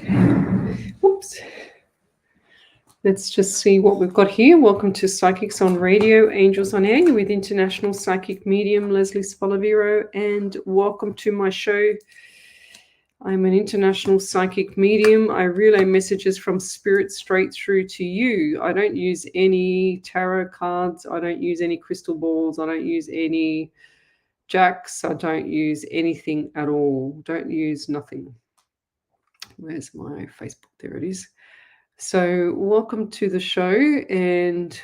Whoops. Let's just see what we've got here. Welcome to Psychics on Radio, Angels on Air with International Psychic Medium Lesley Spaliviero, and welcome to my show. I'm an international psychic medium. I relay messages from spirit straight through to you. I don't use any tarot cards. I don't use any crystal balls. I don't use any jacks. I don't use anything at all. Don't use nothing. Where's my Facebook? There it is. So welcome to the show, and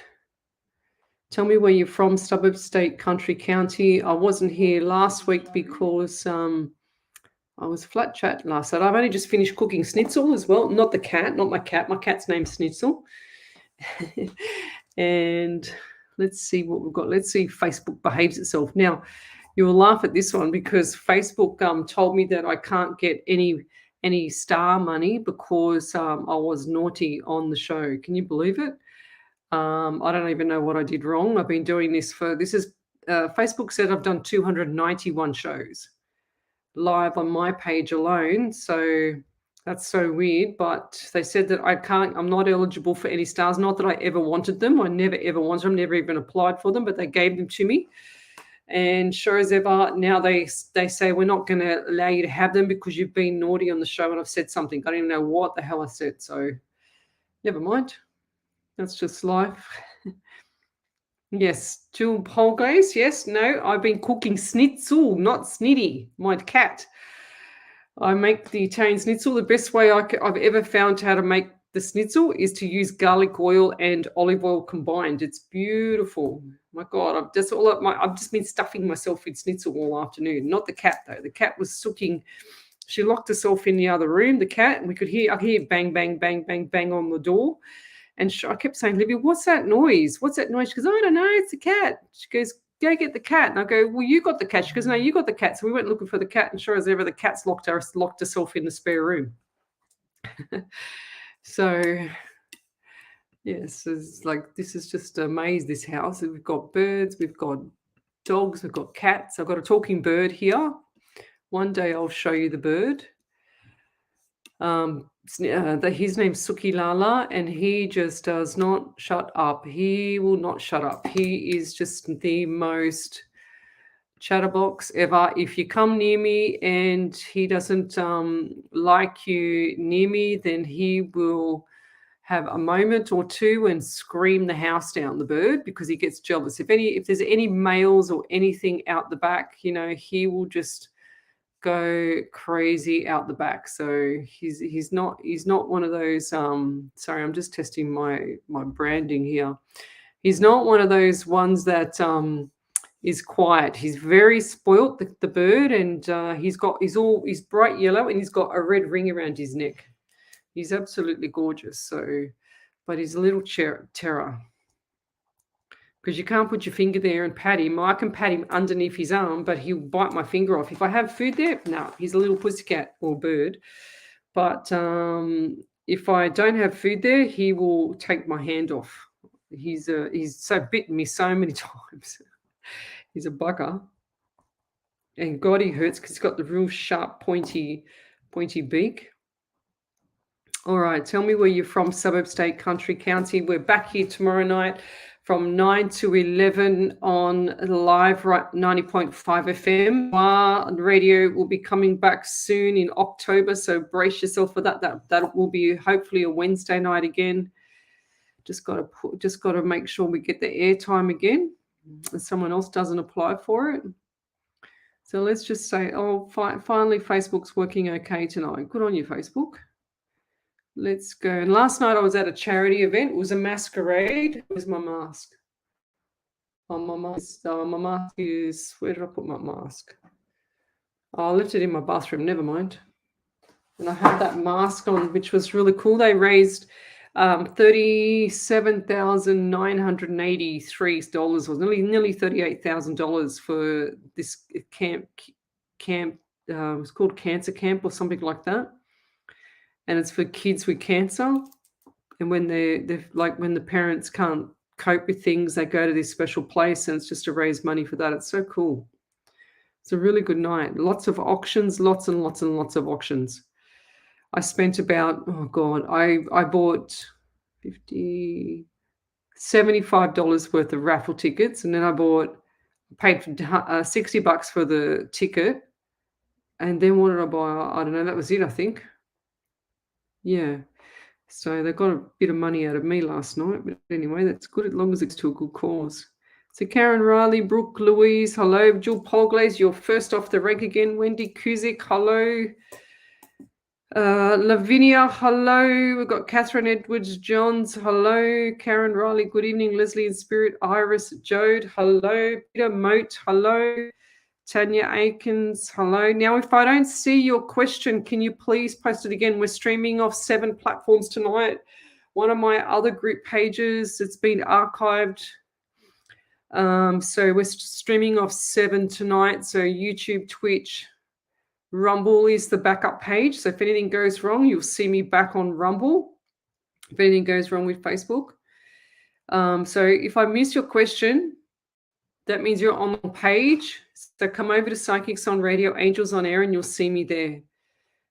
tell me where you're from, suburb, state, country, county. I wasn't here last week because I was flat chat last night. I've only just finished cooking schnitzel as well. Not the cat, not my cat. My cat's name's Schnitzel. And let's see what we've got. Let's see if Facebook behaves itself. Now, you will laugh at this one because Facebook told me that I can't get any star money because I was naughty on the show. Can you believe it? I don't even know what I did wrong. I've been doing this Facebook said I've done 291 shows live on my page alone. So that's so weird. But they said that I'm not eligible for any stars. Not that I ever wanted them. I never ever wanted them, never even applied for them, but they gave them to me. And sure as ever, now they say we're not going to allow you to have them because you've been naughty on the show and I've said something. I don't even know what the hell I said. So never mind. That's just life. Yes, Jill Polgace. Yes, no, I've been cooking schnitzel, not snitty, my cat. I make the Italian schnitzel. The best way I've ever found how to make the schnitzel is to use garlic oil and olive oil combined. It's beautiful. My God, I've just been stuffing myself with schnitzel all afternoon. Not the cat though. The cat was sooking. She locked herself in the other room. The cat, and I could hear bang, bang, bang, bang, bang on the door. And I kept saying, Libby, what's that noise? What's that noise? She goes, I don't know. It's the cat. She goes, go get the cat. And I go, well, you got the cat. She goes, no, you got the cat. So we went looking for the cat. And sure as ever, the cat's locked herself in the spare room. So, yes, it's like this is just a maze, this house. We've got birds, we've got dogs, we've got cats. I've got a talking bird here. One day I'll show you the bird. His name's Suki Lala, and he just does not shut up. He will not shut up. He is just the most chatterbox ever. If you come near me and he doesn't like you near me, then he will have a moment or two and scream the house down, the bird, because he gets jealous. If there's any males or anything out the back, he will just go crazy out the back. So he's not one of those sorry, I'm just testing my branding here. He's not one of those ones that is quiet. He's very spoilt, the bird, and he's bright yellow and he's got a red ring around his neck. He's absolutely gorgeous. So, but he's a little terror. Because you can't put your finger there and pat him. I can pat him underneath his arm, but he'll bite my finger off. If I have food there, no, he's a little pussycat or bird. But if I don't have food there, he will take my hand off. He's so bitten me so many times. He's a bugger. And God, he hurts because he's got the real sharp, pointy beak. All right, tell me where you're from, suburb, state, country, county. We're back here tomorrow night from 9 to 11 on live 90.5 FM. Radio will be coming back soon in October, so brace yourself for that. That will be hopefully a Wednesday night again. Just got to make sure we get the airtime again, and someone else doesn't apply for it. So let's just say, finally Facebook's working okay tonight. Good on you, Facebook. Let's go. And last night I was at a charity event. It was a masquerade. Where's my mask? My mask is, where did I put my mask? I left it in my bathroom. Never mind. And I had that mask on, which was really cool. They raised $37,983, or nearly $38,000 for this camp. It's called Cancer Camp or something like that. And it's for kids with cancer. And when they're like, when the parents can't cope with things, they go to this special place, and it's just to raise money for that. It's so cool. It's a really good night. Lots of auctions, lots and lots and lots of auctions. I spent about, oh God, I bought $75 worth of raffle tickets, and then I paid $60 for the ticket. And then what did I buy? I don't know. That was it, I think. Yeah. So they got a bit of money out of me last night. But anyway, that's good as long as it's to a good cause. So Karen Riley, Brooke, Louise, hello. Jill Polglaze, you're first off the rank again. Wendy Kuzik, hello. Lavinia, hello. We've got Catherine Edwards Johns, hello. Karen Riley, good evening. Leslie in Spirit, Iris Jode, hello. Peter Moat, hello. Tanya Aikens, hello. Now, if I don't see your question, can you please post it again? We're streaming off 7 platforms tonight. One of my other group pages, it's been archived. So we're streaming off 7 tonight. So YouTube, Twitch, Rumble is the backup page. So if anything goes wrong, you'll see me back on Rumble. If anything goes wrong with Facebook. So if I miss your question, that means you're on the page. So come over to Psychics on Radio, Angels on Air, and you'll see me there.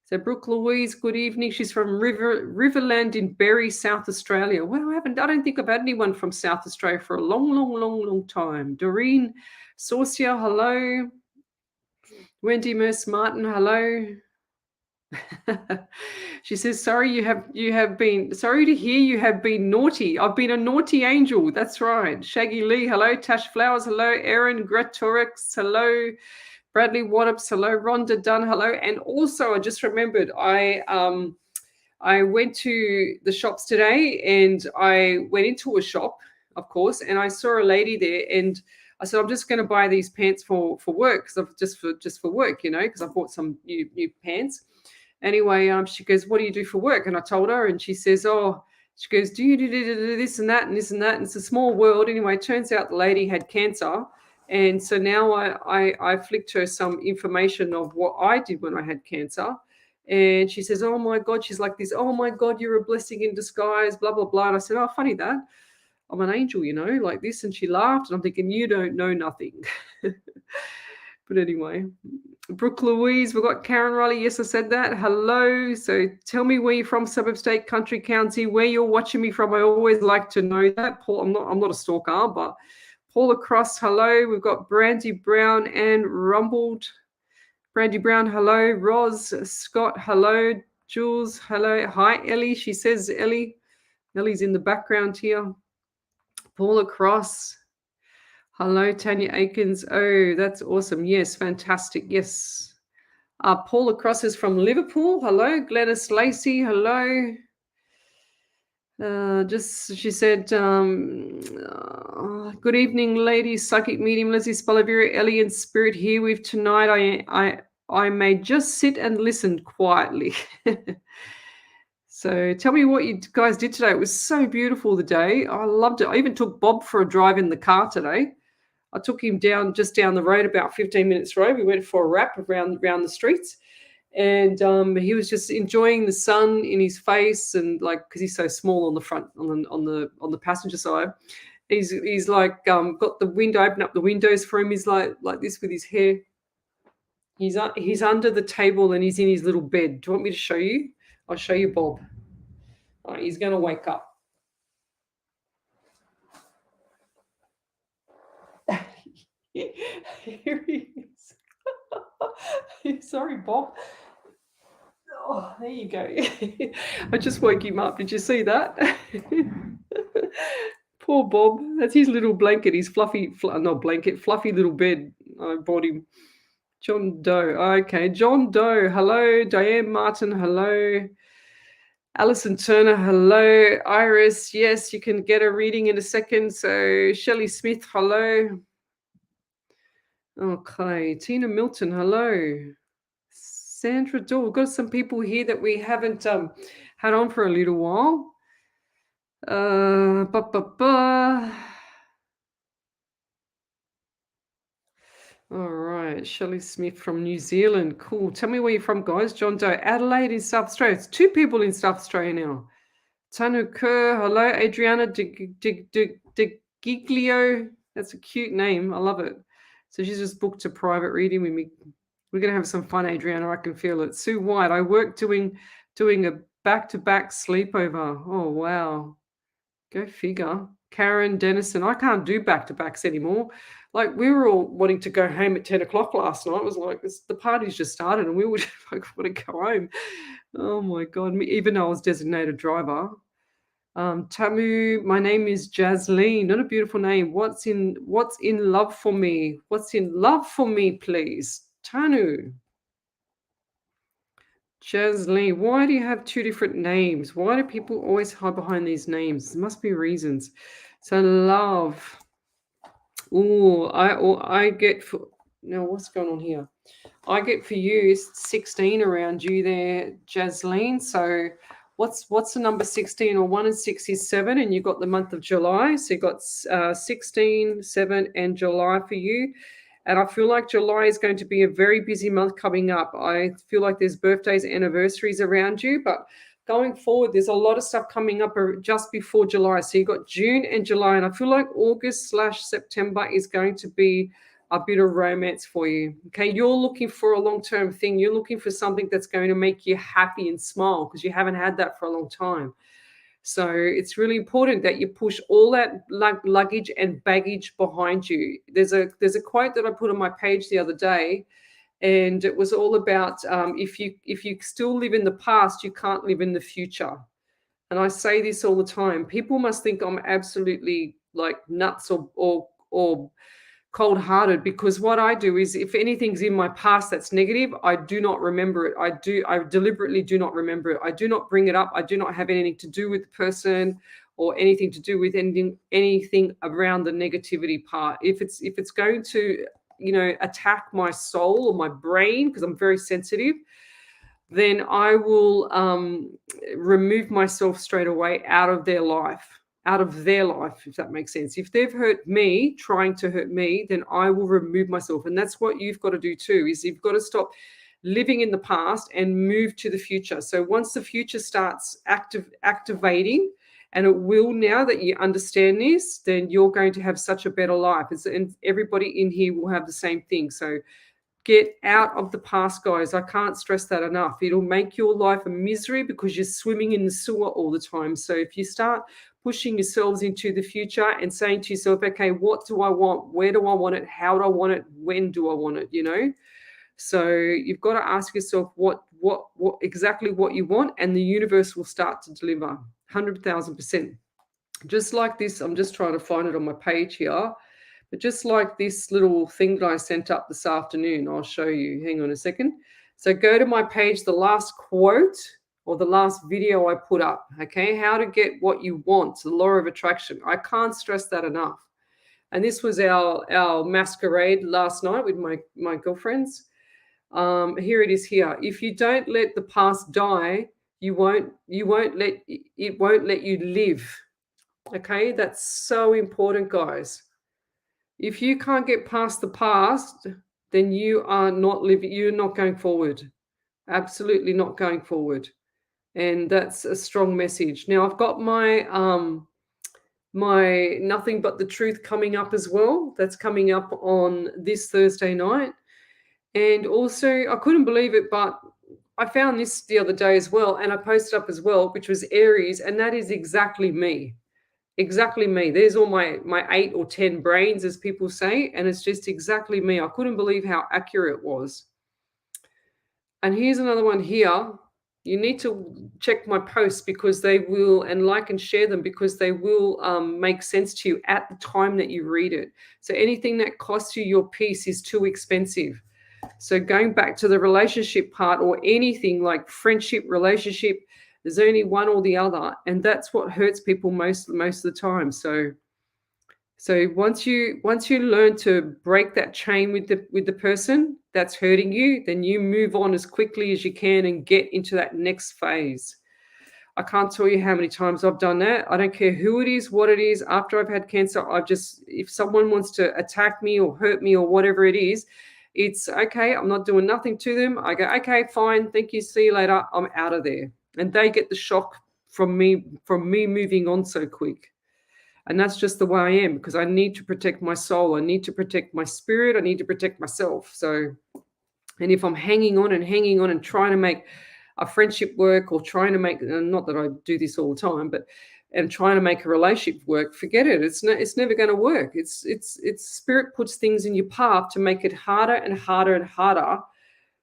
So Brooke Louise, good evening. She's from Riverland in Berry, South Australia. Well, I don't think I've had anyone from South Australia for a long time. Doreen Saucia, hello. Wendy Merce Martin, hello. She says, sorry to hear you have been naughty. I've been a naughty angel. That's right. Shaggy Lee, hello. Tash Flowers, hello. Erin Gratorex, hello. Bradley Wattops, hello. Rhonda Dunn, hello. And also, I just remembered, I went to the shops today, and I went into a shop, of course, and I saw a lady there, and I said, I'm just going to buy these pants for work, just for work, because I bought some new pants. Anyway, she goes, what do you do for work? And I told her, and she says, she goes, do you do this and that and this and that? And it's a small world. Anyway, it turns out the lady had cancer. And so now I flicked her some information of what I did when I had cancer. And she says, oh my God, she's like this, oh my God, you're a blessing in disguise, blah, blah, blah. And I said, oh, funny that. I'm an angel, like this. And she laughed, and I'm thinking, you don't know nothing. But anyway, Brooke Louise, we've got Karen Riley. Yes, I said that. Hello. So tell me where you're from, suburb, state, country, county, where you're watching me from. I always like to know that. Paul, I'm not a stalker, but Paula Cross, hello. We've got Brandy Brown and Rumbled. Brandy Brown, hello. Roz Scott, hello. Jules, hello. Hi, Ellie. She says Ellie. Ellie's in the background here. Paula Cross. Hello, Tanya Aikens. Oh, that's awesome. Yes, fantastic. Yes. Paula Cross is from Liverpool. Hello. Glennis Lacey. Hello. She said, good evening, ladies. Psychic Medium Lesley Spaliviero, Ellie in Spirit here with tonight. I may just sit and listen quietly. So tell me what you guys did today. It was so beautiful the day. I loved it. I even took Bob for a drive in the car today. I took him just down the road, about 15 minutes road. We went for a wrap around the streets, and he was just enjoying the sun in his face, and because he's so small on the front, on the passenger side, he's like got the window, open up the windows for him. He's like this with his hair. He's under the table, and he's in his little bed. Do you want me to show you? I'll show you Bob. All right, he's going to wake up. Here he is. Sorry, Bob. Oh, there you go. I just woke him up. Did you see that? Poor Bob. That's his little blanket, his fluffy little bed. I bought him. John Doe. Okay, John Doe. Hello. Diane Martin. Hello. Alison Turner. Hello. Iris. Yes, you can get a reading in a second. So Shelley Smith. Hello. Okay. Tina Milton. Hello. Sandra Doe. We've got some people here that we haven't had on for a little while. All right, Shelley Smith from New Zealand. Cool. Tell me where you're from, guys. John Doe. Adelaide in South Australia. It's 2 people in South Australia now. Tanu Kerr. Hello. Adriana De Giglio. That's a cute name. I love it. So she's just booked a private reading with me. We're going to have some fun, Adriana. I can feel it. Sue White. I work doing Doing a back-to-back sleepover. Oh, wow. Go figure. Karen Dennison. I can't do back-to-backs anymore. Like, we were all wanting to go home at 10 o'clock last night. It was like, the party's just started and we were just like, want to go home. Oh, my God. Even though I was designated driver. Tamu, my name is Jasleen. Not a beautiful name. What's in love for me? What's in love for me, please? Tanu. Jasleen, why do you have two different names? Why do people always hide behind these names? There must be reasons. So love. I get for no, what's going on here? I get for you 16 around you there, Jasleen. So what's the number 16 or 1 and 6 is 7, and you got the month of July. So you got 16, 7, and July for you. And I feel like July is going to be a very busy month coming up. I feel like there's birthdays, anniversaries around you, but going forward, there's a lot of stuff coming up just before July. So you've got June and July, and I feel like August/September is going to be a bit of romance for you. Okay, you're looking for a long-term thing. You're looking for something that's going to make you happy and smile because you haven't had that for a long time. So it's really important that you push all that luggage and baggage behind you. There's a quote that I put on my page the other day, and it was all about if you still live in the past, you can't live in the future. And I say this all the time. People must think I'm absolutely like nuts or cold-hearted, because what I do is, if anything's in my past that's negative, I do not remember it. I deliberately do not remember it. I do not bring it up. I do not have anything to do with the person or anything to do with anything around the negativity part. If it's going to, attack my soul or my brain, because I'm very sensitive, then I will remove myself straight away out of their life, if that makes sense. If they've hurt me, trying to hurt me, then I will remove myself. And that's what you've got to do too, is you've got to stop living in the past and move to the future. So once the future starts activating, and it will, now that you understand this, then you're going to have such a better life. And everybody in here will have the same thing. So get out of the past, guys. I can't stress that enough. It'll make your life a misery because you're swimming in the sewer all the time. So if you start pushing yourselves into the future and saying to yourself, okay, what do I want? Where do I want it? How do I want it? When do I want it? So you've got to ask yourself what exactly what you want, and the universe will start to deliver 100,000%. Just like this, I'm just trying to find it on my page here. But just like this little thing that I sent up this afternoon, I'll show you. Hang on a second. So go to my page, the last quote or the last video I put up, okay? How to get what you want, the law of attraction. I can't stress that enough. And this was our masquerade last night with my girlfriends. Here it is here. If you don't let the past die, it won't let you live. Okay? That's so important, guys. If you can't get past the past, then you are not living, you're not going forward. Absolutely not going forward. And that's a strong message. Now I've got my my Nothing But the Truth coming up as well. That's coming up on this Thursday night. And also, I couldn't believe it, but I found this the other day as well, and I posted up as well, which was Aries, and that is exactly me. Exactly me. There's all my 8 or 10 brains, as people say, and it's just exactly me. I couldn't believe how accurate it was. And here's another one here. You need to check my posts, because they will, and like and share them, because they will make sense to you at the time that you read it. So anything that costs you your peace is too expensive. So going back to the relationship part, or anything like friendship, relationship, there's only one or the other, and that's what hurts people most of the time. So once you learn to break that chain with the person that's hurting you, then you move on as quickly as you can and get into that next phase. I can't tell you how many times I've done that. I don't care who it is, what it is. After I've had cancer, if someone wants to attack me or hurt me or whatever it is, it's okay. I'm not doing nothing to them. I go, okay, fine, thank you, see you later. I'm out of there. And they get the shock from me moving on so quick. And that's just the way I am, because I need to protect my soul. I need to protect my spirit. I need to protect myself. So, and if I'm hanging on and trying to make a friendship work or trying to make, not that I do this all the time, but and trying to make a relationship work, forget it. It's never going to work. It's spirit puts things in your path to make it harder and harder and harder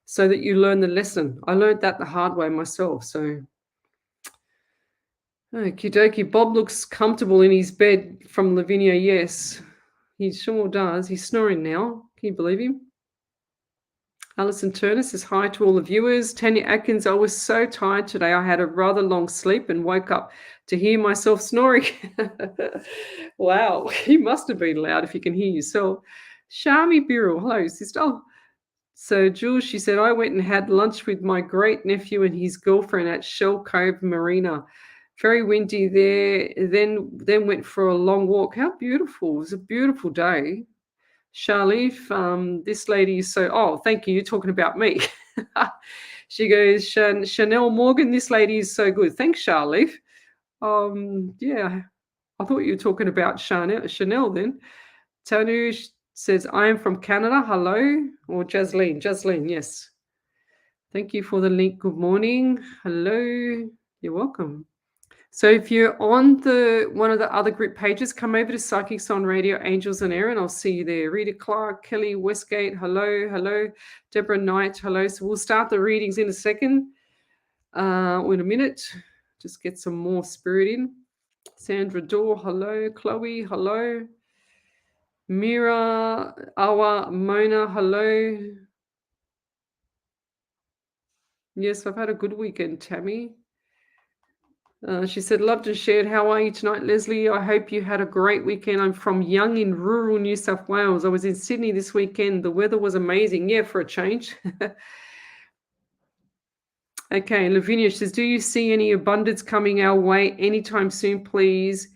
so that you learn the lesson. I learned that the hard way myself. So, okie dokie. Bob looks comfortable in his bed from Lavinia. Yes, he sure does. He's snoring now. Can you believe him? Alison Turner says hi to all the viewers. Tanya Atkins, I was so tired today. I had a rather long sleep and woke up to hear myself snoring. Wow, you must have been loud if you can hear yourself. Shami Birrell, hello, sister. Oh, so Jules, she said, I went and had lunch with my great nephew and his girlfriend at Shell Cove Marina. Very windy there. Then went for a long walk. How beautiful. It was a beautiful day. Charlene, this lady is so, oh, thank you. You're talking about me. She goes, Chanel Morgan, this lady is so good. Thanks, Charlene. Yeah, I thought you were talking about Chanel then. Tanu says, I am from Canada. Hello. Or Jasleen, yes. Thank you for the link. Good morning. Hello. You're welcome. So if you're on one of the other group pages, come over to Psychics on Radio, Angels and Air, and I'll see you there. Rita Clark, Kelly Westgate, hello. Deborah Knight, hello. So we'll start the readings in a second, in a minute. Just get some more spirit in. Sandra Dorr, hello. Chloe, hello. Mira, Awa, Mona, hello. Yes, I've had a good weekend, Tammy. She said, loved and shared. How are you tonight, Leslie? I hope you had a great weekend. I'm from Young in rural New South Wales. I was in Sydney this weekend. The weather was amazing. Yeah, for a change. Okay, Lavinia says, do you see any abundance coming our way anytime soon, please?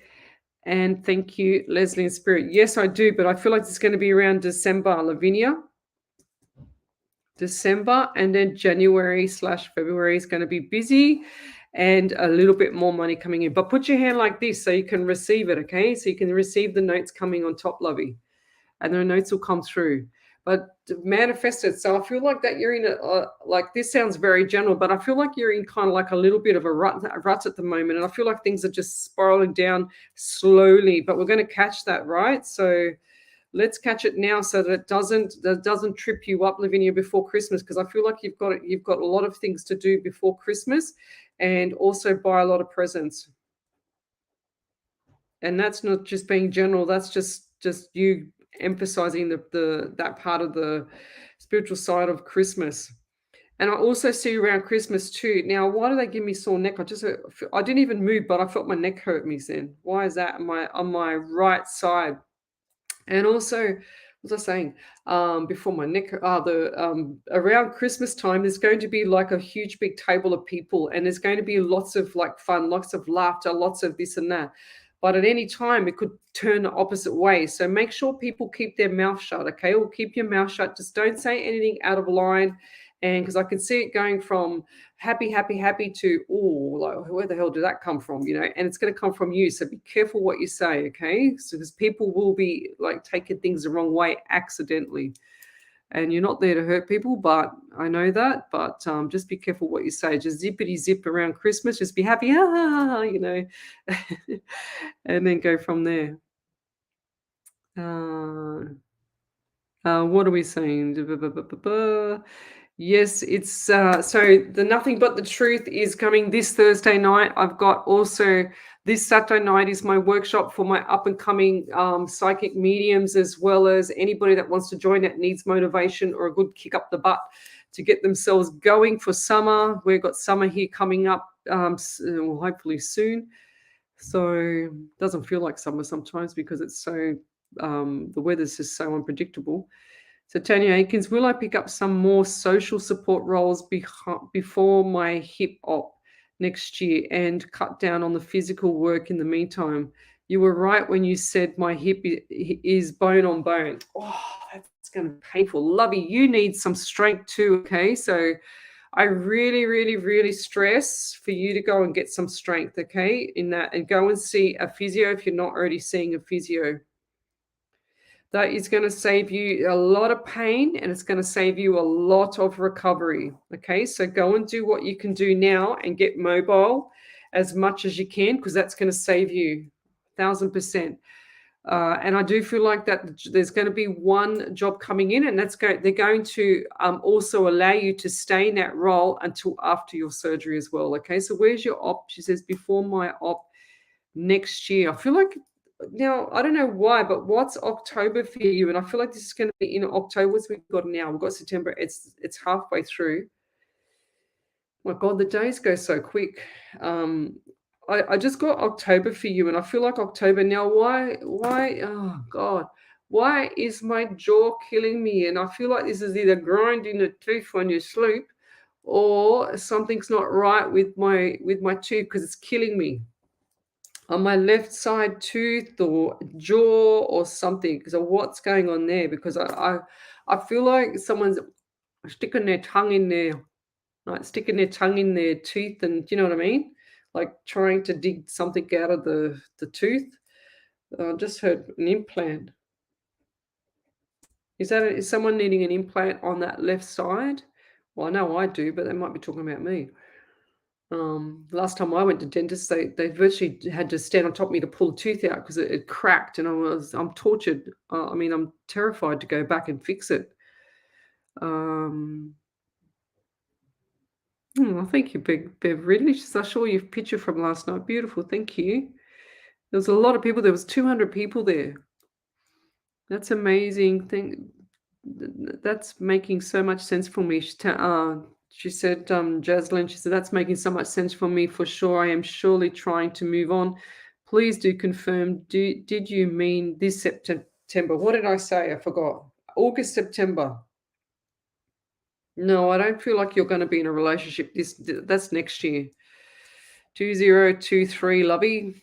And thank you, Leslie and Spirit. Yes, I do, but I feel like it's going to be around December, Lavinia. December, and then January/February is going to be busy and a little bit more money coming in. But put your hand like this so you can receive it, okay? So you can receive the notes coming on top, lovey, and the notes will come through. But manifest it. So I feel like that you're in like this sounds very general, but I feel like you're in kind of like a little bit of a rut at the moment. And I feel like things are just spiraling down slowly, but we're going to catch that, right? So let's catch it now so that it doesn't trip you up, Lavinia, before Christmas, because I feel like you've got a lot of things to do before Christmas and also buy a lot of presents. And that's not just being general, that's just you emphasizing that part of the spiritual side of Christmas. And I also see around Christmas too. Now, why do they give me sore neck? I didn't even move, but I felt my neck hurt me then. Why is that on my right side? And also, what was I saying? Before my neck, around Christmas time, there's going to be like a huge big table of people, and there's going to be lots of like fun, lots of laughter, lots of this and that. But at any time, it could turn the opposite way. So make sure people keep their mouth shut, okay? Or keep your mouth shut. Just don't say anything out of line. And because I can see it going from happy to, oh, like, where the hell did that come from? You know, and it's going to come from you. So be careful what you say, okay? So because people will be like taking things the wrong way accidentally. And you're not there to hurt people, but I know that. But just be careful what you say. Just zippity zip around Christmas. Just be happy, you know, and then go from there. What are we saying? Yes, it's so the Nothing But the Truth is coming this Thursday night. I've got also this Saturday night is my workshop for my up and coming psychic mediums, as well as anybody that wants to join that needs motivation or a good kick up the butt to get themselves going for summer. We've got summer here coming up hopefully soon. So it doesn't feel like summer sometimes because it's so the weather's just so unpredictable. So Tanya Aikens, will I pick up some more social support roles before my hip op next year and cut down on the physical work in the meantime? You were right when you said my hip is bone on bone. Oh, that's going to be painful. Lovey, you need some strength too, okay? So I really stress for you to go and get some strength, okay, in that, and go and see a physio if you're not already seeing a physio. That is going to save you a lot of pain, and it's going to save you a lot of recovery. Okay, so go and do what you can do now and get mobile as much as you can, because that's going to save you 1,000%. And I do feel like that there's going to be one job coming in, and they're going to also allow you to stay in that role until after your surgery as well. Okay, so where's your op? She says, before my op next year. I feel like, now I don't know why, but what's October for you? And I feel like this is going to be in October. As we've got now, we've got September. It's halfway through. My God, the days go so quick. I just got October for you, and I feel like October now. Why? Oh God, why is my jaw killing me? And I feel like this is either grinding the tooth when you sleep, or something's not right with my tooth, because it's killing me on my left side tooth or jaw or something. So what's going on there? Because I feel like someone's sticking their tongue in there, like sticking their tongue in their teeth, and do you know what I mean? Like trying to dig something out of the tooth. I just heard an implant. Is someone needing an implant on that left side? Well, I know I do, but they might be talking about me. Last time I went to dentist, they virtually had to stand on top of me to pull the tooth out because it cracked, and I'm tortured. I mean, I'm terrified to go back and fix it. Thank you, Bev Ridley. I saw your picture from last night. Beautiful, thank you. There was a lot of people. There was 200 people there. That's amazing. That's making so much sense for me. She said, Jaslyn, she said, that's making so much sense for me for sure. I am surely trying to move on. Please do confirm. Did you mean this September? What did I say? I forgot. August, September. No, I don't feel like you're going to be in a relationship. That's next year. 2023, lovey.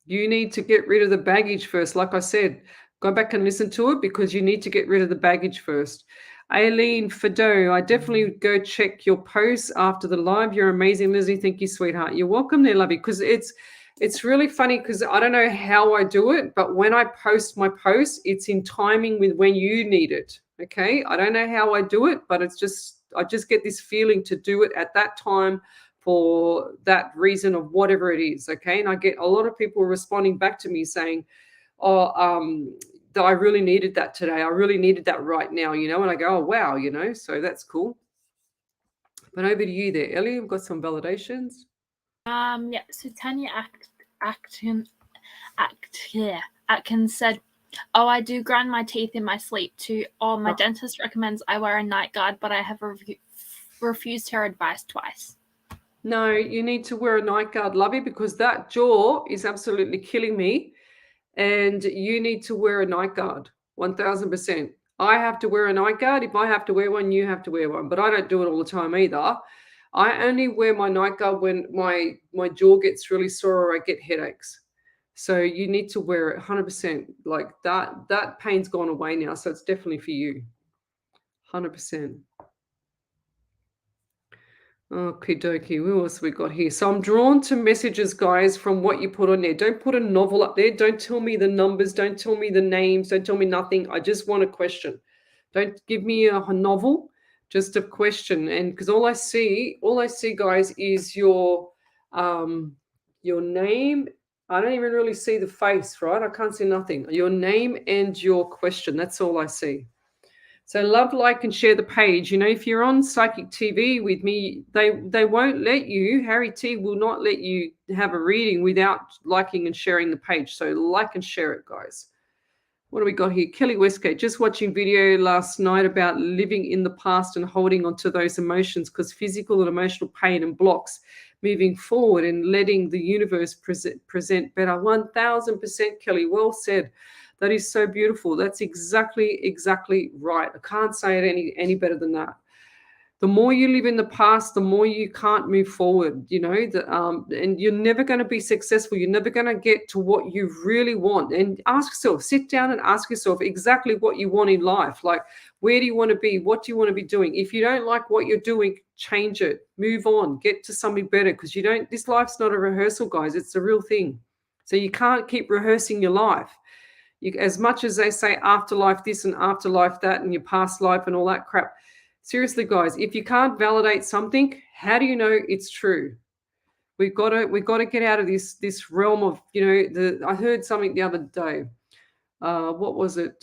You need to get rid of the baggage first. Like I said, go back and listen to it, because you need to get rid of the baggage first. Aileen Fado, I definitely go check your posts after the live. You're amazing, Lizzie. Thank you, sweetheart. You're welcome there, lovey, because it's really funny, because I don't know how I do it, but when I post my posts, it's in timing with when you need it. Okay, I don't know how I do it, but I just get this feeling to do it at that time for that reason of whatever it is. Okay, and I get a lot of people responding back to me saying, "Oh, that I really needed that today. I really needed that right now," and I go, "Oh, wow," so that's cool. But over to you there, Ellie. We've got some validations. Yeah, so Tanya Atkins said, "Oh, I do grind my teeth in my sleep too. Or my dentist recommends I wear a night guard, but I have refused her advice twice." No, you need to wear a night guard, lovey, because that jaw is absolutely killing me, and you need to wear a night guard, 1,000%. I have to wear a night guard. If I have to wear one, you have to wear one, but I don't do it all the time either. I only wear my night guard when my jaw gets really sore or I get headaches. So you need to wear it 100%. Like that pain's gone away now, so it's definitely for you. 100%. Okie dokie. What else we got here? So I'm drawn to messages, guys, from what you put on there. Don't put a novel up there. Don't tell me the numbers. Don't tell me the names. Don't tell me nothing. I just want a question. Don't give me a novel, just a question. And because all I see, guys, is your name. I don't even really see the face, right? I can't see nothing. Your name and your question. That's all I see. So love, like, and share the page. If you're on Psychic TV with me, they won't let you, Harry T will not let you have a reading without liking and sharing the page. So like and share it, guys. What do we got here? Kelly Westgate, just watching video last night about living in the past and holding on to those emotions, because physical and emotional pain and blocks moving forward and letting the universe present better. 1,000%, Kelly. Well said. That is so beautiful. That's exactly right. I can't say it any better than that. The more you live in the past, the more you can't move forward, and you're never going to be successful. You're never going to get to what you really want. And ask yourself, sit down and ask yourself exactly what you want in life. Like, where do you want to be? What do you want to be doing? If you don't like what you're doing, change it, move on, get to something better, because this life's not a rehearsal, guys. It's the real thing. So you can't keep rehearsing your life. As much as they say afterlife this and afterlife that and your past life and all that crap, seriously, guys, if you can't validate something, how do you know it's true? We've got to get out of this realm of, I heard something the other day. What was it?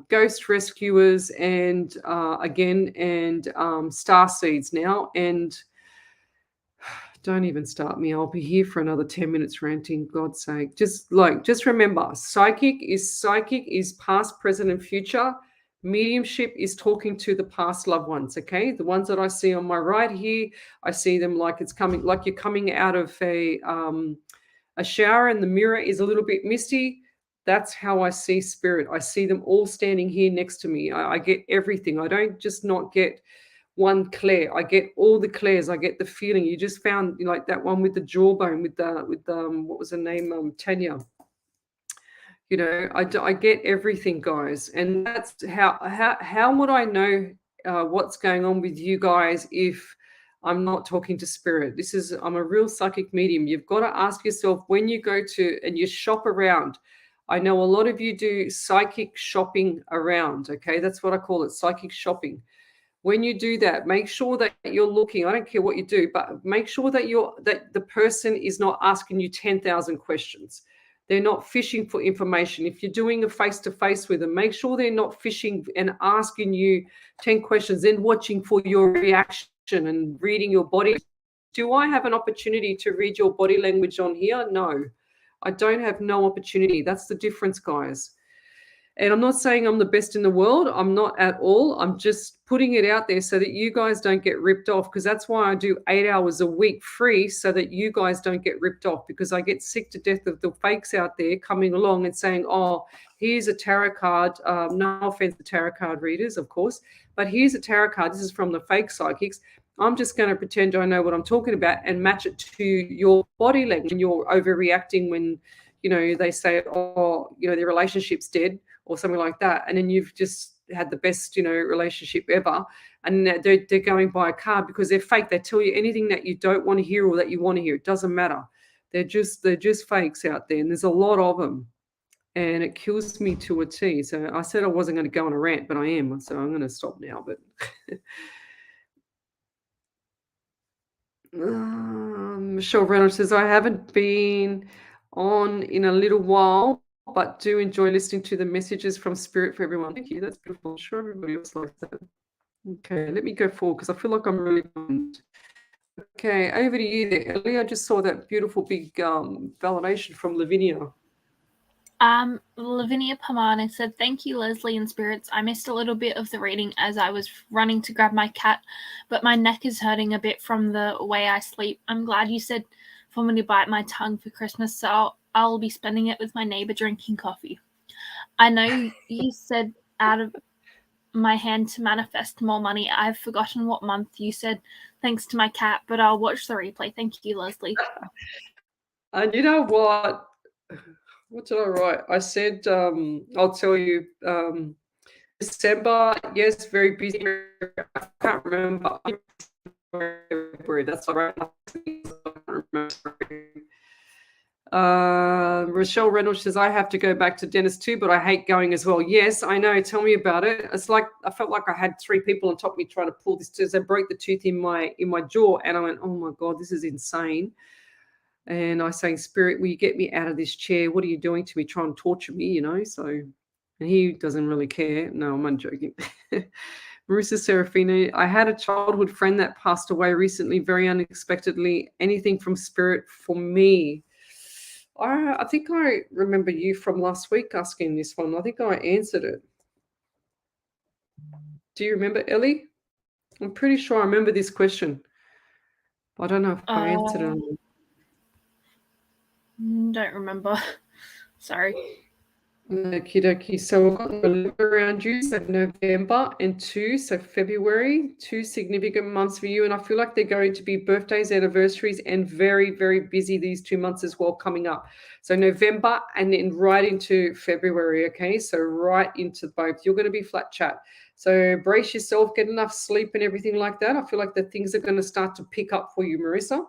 Ghost rescuers and star seeds now. And don't even start me. I'll be here for another 10 minutes ranting, God's sake. Just remember, psychic is past, present, and future. Mediumship is talking to the past loved ones, okay? The ones that I see on my right here, I see them like you're coming out of a shower and the mirror is a little bit misty. That's how I see spirit. I see them all standing here next to me. I get everything. I don't just not get one Claire. I get all the Claires. I get the feeling. You just found like that one with the jawbone with what was her name? Tanya. I get everything, guys. And that's how would I know what's going on with you guys if I'm not talking to spirit? I'm a real psychic medium. You've got to ask yourself when you go to and you shop around. I know a lot of you do psychic shopping around, okay? That's what I call it, psychic shopping. When you do that, make sure that you're looking. I don't care what you do, but make sure that the person is not asking you 10,000 questions. They're not fishing for information. If you're doing a face-to-face with them, make sure they're not fishing and asking you 10 questions, then watching for your reaction and reading your body. Do I have an opportunity to read your body language on here? No, I don't have no opportunity. That's the difference, guys. And I'm not saying I'm the best in the world. I'm not at all. I'm just putting it out there so that you guys don't get ripped off, because that's why I do 8 hours a week free, so that you guys don't get ripped off, because I get sick to death of the fakes out there coming along and saying, oh, here's a tarot card. No offense to tarot card readers, of course, but here's a tarot card. This is from the fake psychics. I'm just going to pretend I know what I'm talking about and match it to your body language. And you're overreacting when, they say, oh, their relationship's dead, or something like that, and then you've just had the best, relationship ever, and they're going by a card because they're fake. They tell you anything that you don't want to hear or that you want to hear. It doesn't matter. They're just fakes out there, and there's a lot of them, and it kills me to a T. So I said I wasn't going to go on a rant, but I am, so I'm going to stop now. But Michelle Reynolds says, I haven't been on in a little while, but do enjoy listening to the messages from Spirit for everyone. Thank you. That's beautiful. I'm sure everybody else likes that. Okay, let me go forward because I feel like I'm really bummed. Okay, over to you there, Ellie. I just saw that beautiful big validation from Lavinia. Lavinia Pomana said, thank you, Lesley and Spirits. I missed a little bit of the reading as I was running to grab my cat, but my neck is hurting a bit from the way I sleep. I'm glad you said for me to bite my tongue for Christmas, so I'll be spending it with my neighbor drinking coffee. I know you said out of my hand to manifest more money. I've forgotten what month you said thanks to my cat, but I'll watch the replay. Thank you, Lesley. And you know what? What did I write? I said, I'll tell you, December, yes, very busy. I can't remember. That's all right. Rochelle Reynolds says, I have to go back to dentist too, but I hate going as well. Yes, I know. Tell me about it. It's like I felt like I had 3 people on top of me trying to pull this tooth. I broke the tooth in my jaw, and I went, oh my God, this is insane. And I sang, Spirit, will you get me out of this chair? What are you doing to me? Trying to torture me, So, and he doesn't really care. No, I'm joking. Marissa Serafino, I had a childhood friend that passed away recently, very unexpectedly. Anything from Spirit for me? I think I remember you from last week asking this one. I think I answered it. Do you remember, Ellie? I'm pretty sure I remember this question. I don't know if I answered it or not. Don't remember. Sorry. Okie dokie. So we've got November around you, so November and 2, so February, 2 significant months for you. And I feel like they're going to be birthdays, anniversaries, and very, very busy these 2 months as well coming up. So November and then right into February, okay? So right into both. You're going to be flat chat. So brace yourself, get enough sleep and everything like that. I feel like the things are going to start to pick up for you, Marissa.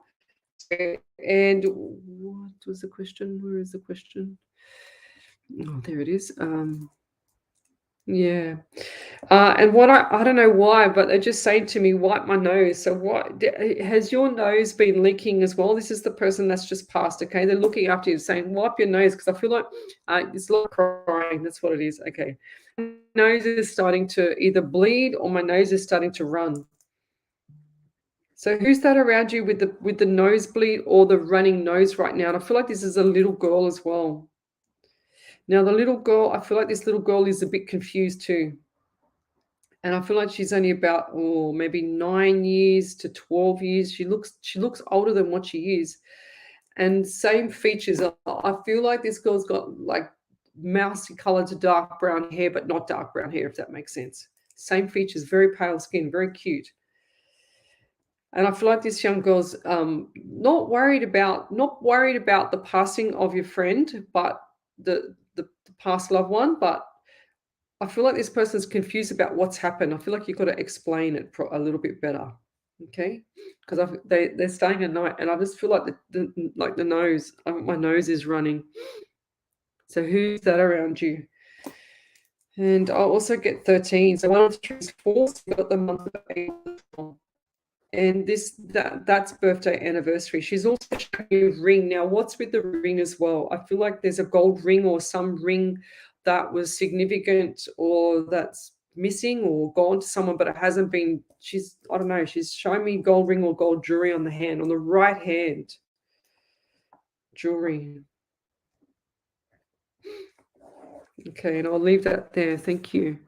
And what was the question? Where is the question? Oh, there it is. Yeah. And what I don't know why, but they're just saying to me, wipe my nose. So has your nose been leaking as well? This is the person that's just passed. Okay, they're looking after you, saying wipe your nose because I feel like it's a lot of crying. That's what it is. Okay, my nose is starting to either bleed or my nose is starting to run. So who's that around you with the nosebleed or the running nose right now? And I feel like this is a little girl as well. Now the little girl, I feel like this little girl is a bit confused too. And I feel like she's only about maybe 9 years to 12 years. She looks older than what she is. And same features. I feel like this girl's got like mousy colored to dark brown hair, but not dark brown hair, if that makes sense. Same features, very pale skin, very cute. And I feel like this young girl's not worried about the passing of your friend, but the past loved one, but I feel like this person's confused about what's happened. I feel like you've got to explain it a little bit better, okay? Because they're staying at night, and I just feel like the nose, my nose is running. So who's that around you? And I also get 13. So 1 of 3 is 4. So you got the month of April. And that's birthday anniversary. She's also showing you a ring. Now, what's with the ring as well? I feel like there's a gold ring or some ring that was significant or that's missing or gone to someone, but it hasn't been. I don't know, she's showing me gold ring or gold jewelry on the hand, on the right hand. Jewelry. Okay, and I'll leave that there. Thank you.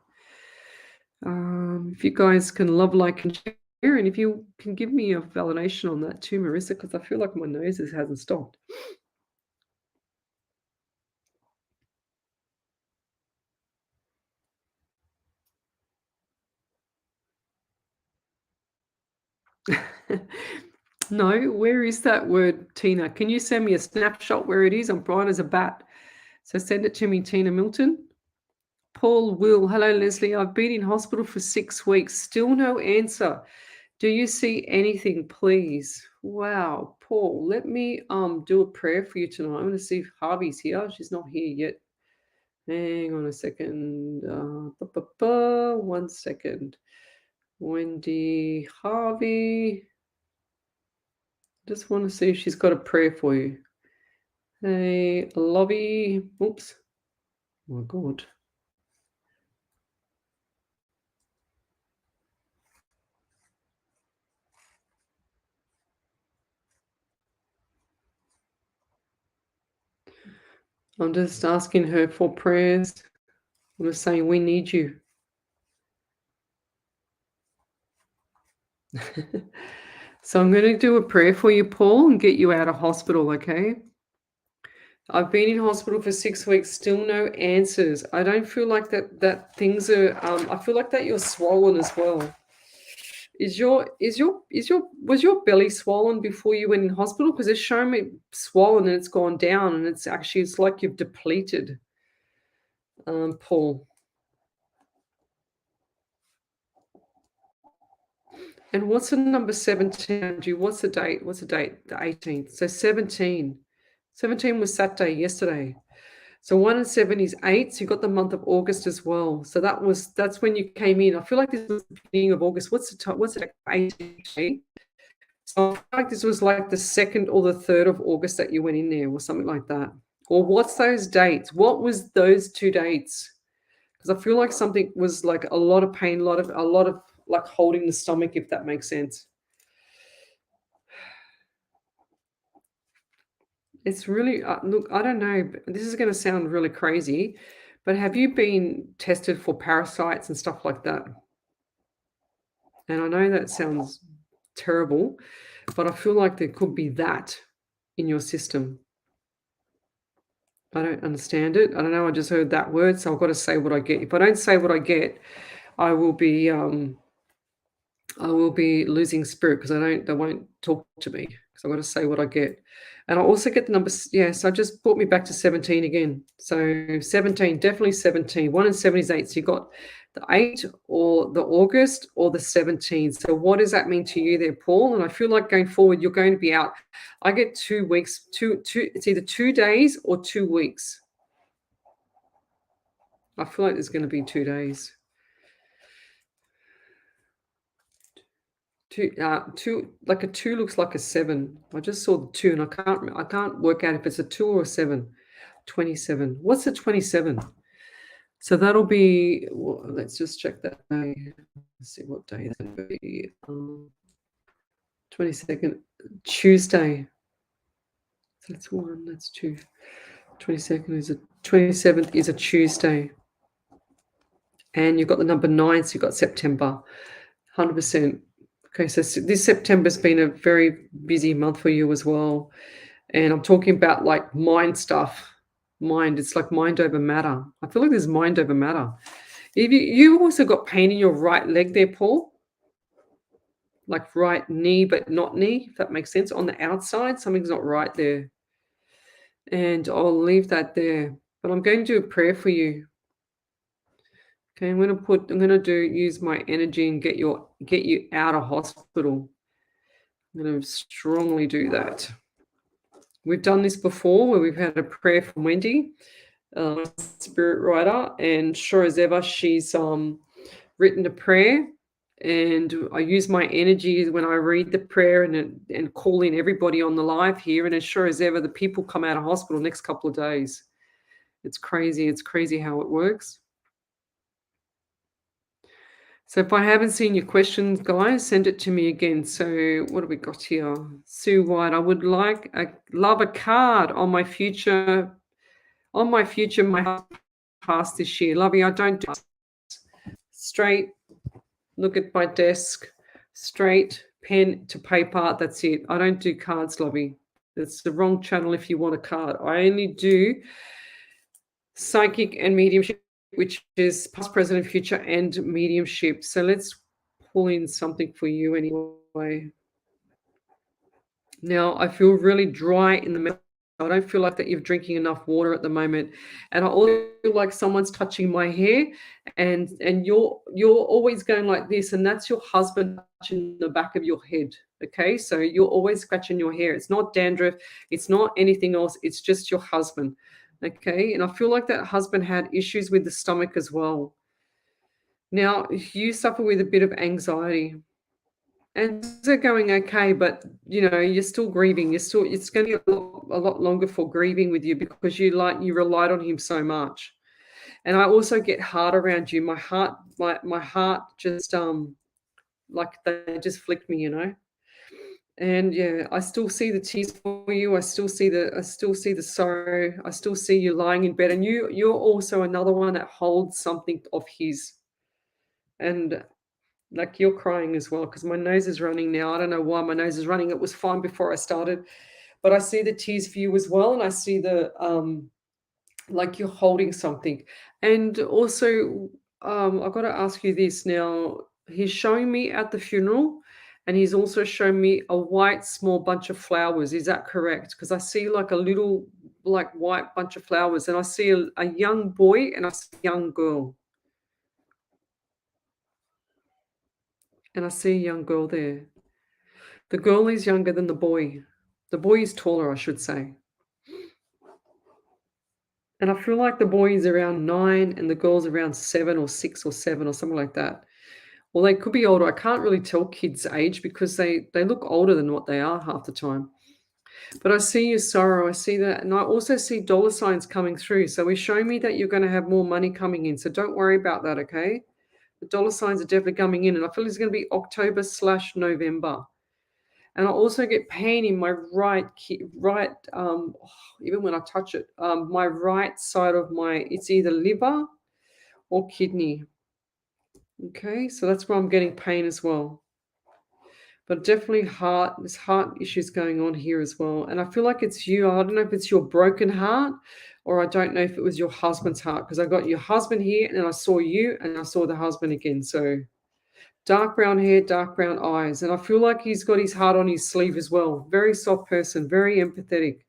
If you guys can love, like, and share, and if you can give me a validation on that too, Marissa, because I feel like my nose hasn't stopped. No, where is that word, Tina? Can you send me a snapshot where it is? I'm bright as a bat. So send it to me, Tina Milton. Paul Will, hello, Leslie. I've been in hospital for 6 weeks. Still no answer. Do you see anything, please? Wow, Paul, let me do a prayer for you tonight. I'm going to see if Harvey's here. She's not here yet. Hang on a second. 1 second. Wendy, Harvey. Just want to see if she's got a prayer for you. Hey, Lovey. Oops. Oh my God. I'm just asking her for prayers. I'm just saying we need you. So I'm going to do a prayer for you, Paul, and get you out of hospital, okay? I've been in hospital for 6 weeks, still no answers. I don't feel like that things are. I feel like that you're swollen as well. Was your belly swollen before you went in hospital? Because it's showing me swollen and it's gone down, and it's like you've depleted, Paul. And what's the number 17? What's the date? The 18th. So 17. 17 was Saturday, yesterday. So 1 and 7 is 8. So you got the month of August as well. So that's when you came in. I feel like this was the beginning of August. What's the time? What's it? 18. So I feel like this was like the 2nd or the 3rd of August that you went in there, or something like that. Or what's those dates? What was those 2 dates? Because I feel like something was like a lot of pain, a lot of like holding the stomach, if that makes sense. It's really, look, I don't know, this is going to sound really crazy, but have you been tested for parasites and stuff like that? And I know that sounds terrible, but I feel like there could be that in your system. I don't understand it. I don't know. I just heard that word, so I've got to say what I get. If I don't say what I get, I will be losing spirit because they won't talk to me because I've got to say what I get. And I also get the numbers. Yeah, so just brought me back to 17 again. So 17, definitely 17. 1 and 7 is 8. So you got the 8 or the August or the 17. So what does that mean to you there, Paul? And I feel like going forward, you're going to be out. I get 2 weeks, it's either 2 days or 2 weeks. I feel like there's going to be 2 days. Two, like a 2 looks like a 7. I just saw the 2 and I can't work out if it's a 2 or a 7. 27. What's a 27? So that'll be, well, let's just check that day. Let's see what day it's going to be. 22nd, Tuesday. So that's 1, that's 2. 22nd is 27th is a Tuesday. And you've got the number 9, so you've got September. 100%. Okay, so this September's been a very busy month for you as well. And I'm talking about like mind stuff. Mind, it's like mind over matter. I feel like there's mind over matter. If you also got pain in your right leg there, Paul. Like right knee, but not knee, if that makes sense. On the outside, something's not right there. And I'll leave that there. But I'm going to do a prayer for you. Okay, I'm going to use my energy and get you out of hospital. I'm going to strongly do that. We've done this before where we've had a prayer from Wendy, spirit writer, and sure as ever, she's written a prayer, and I use my energy when I read the prayer and call in everybody on the live here, and as sure as ever, the people come out of hospital next couple of days. It's crazy. It's crazy how it works. So if I haven't seen your questions, guys, send it to me again. So what have we got here? Sue White, I would love a card on my future. My husband passed this year. Lovey, I don't do straight. Look at my desk. Straight, pen to paper. That's it. I don't do cards, Lovey. That's the wrong channel if you want a card. I only do psychic and mediumship, which is past, present, and future, and mediumship. So let's pull in something for you anyway. Now, I feel really dry in the mouth. I don't feel like that you're drinking enough water at the moment. And I also feel like someone's touching my hair, and you're always going like this, and that's your husband touching the back of your head. Okay, so you're always scratching your hair. It's not dandruff, it's not anything else, it's just your husband. Okay, and I feel like that husband had issues with the stomach as well. Now, you suffer with a bit of anxiety. And they're going okay, but you're still grieving. It's going to be a lot longer for grieving with you because you relied on him so much. And I also get hard around you. My heart just like they just flicked me, And yeah, I still see the tears for you. I still see the sorrow. I still see you lying in bed, and you're also another one that holds something of his. And like you're crying as well because my nose is running now. I don't know why my nose is running. It was fine before I started, but I see the tears for you as well, and I see the like you're holding something. And also, I've got to ask you this now. He's showing me at the funeral, and he's also showing me a white small bunch of flowers. Is that correct? Because I see like a little like white bunch of flowers, and I see a young boy and I see a young girl. And I see a young girl there. The girl is younger than the boy. The boy is taller, I should say. And I feel like the boy is around 9 and the girl's around 7 or 6 or 7 or something like that. Well, they could be older. I can't really tell kids' age because they look older than what they are half the time. But I see your sorrow. I see that. And I also see dollar signs coming through. So he's showing me that you're going to have more money coming in. So don't worry about that, okay? The dollar signs are definitely coming in. And I feel it's going to be October/November. And I also get pain in my even when I touch it, my right side of it's either liver or kidney. Okay, so that's where I'm getting pain as well. But definitely there's heart issues going on here as well. And I feel like it's you. I don't know if it's your broken heart or I don't know if it was your husband's heart because I got your husband here and I saw you and I saw the husband again. So dark brown hair, dark brown eyes. And I feel like he's got his heart on his sleeve as well. Very soft person, very empathetic.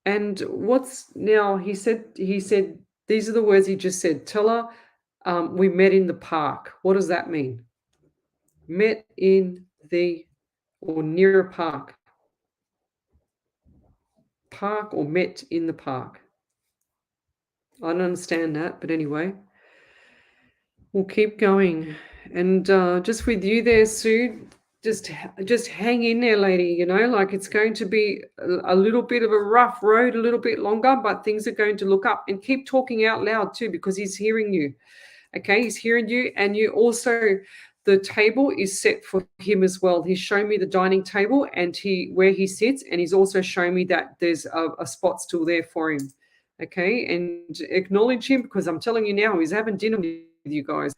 And he said, these are the words he just said. Tell her we met in the park. What does that mean? Met in or near a park. Park or met in the park. I don't understand that, but anyway, we'll keep going. And just with you there, Sue, just hang in there, lady. You know, like it's going to be a little bit of a rough road, a little bit longer, but things are going to look up. And keep talking out loud too, because he's hearing you. Okay, he's hearing you, and you also, the table is set for him as well. He's shown me the dining table and where he sits, and he's also shown me that there's a spot still there for him. Okay, and acknowledge him, because I'm telling you now, he's having dinner with you guys.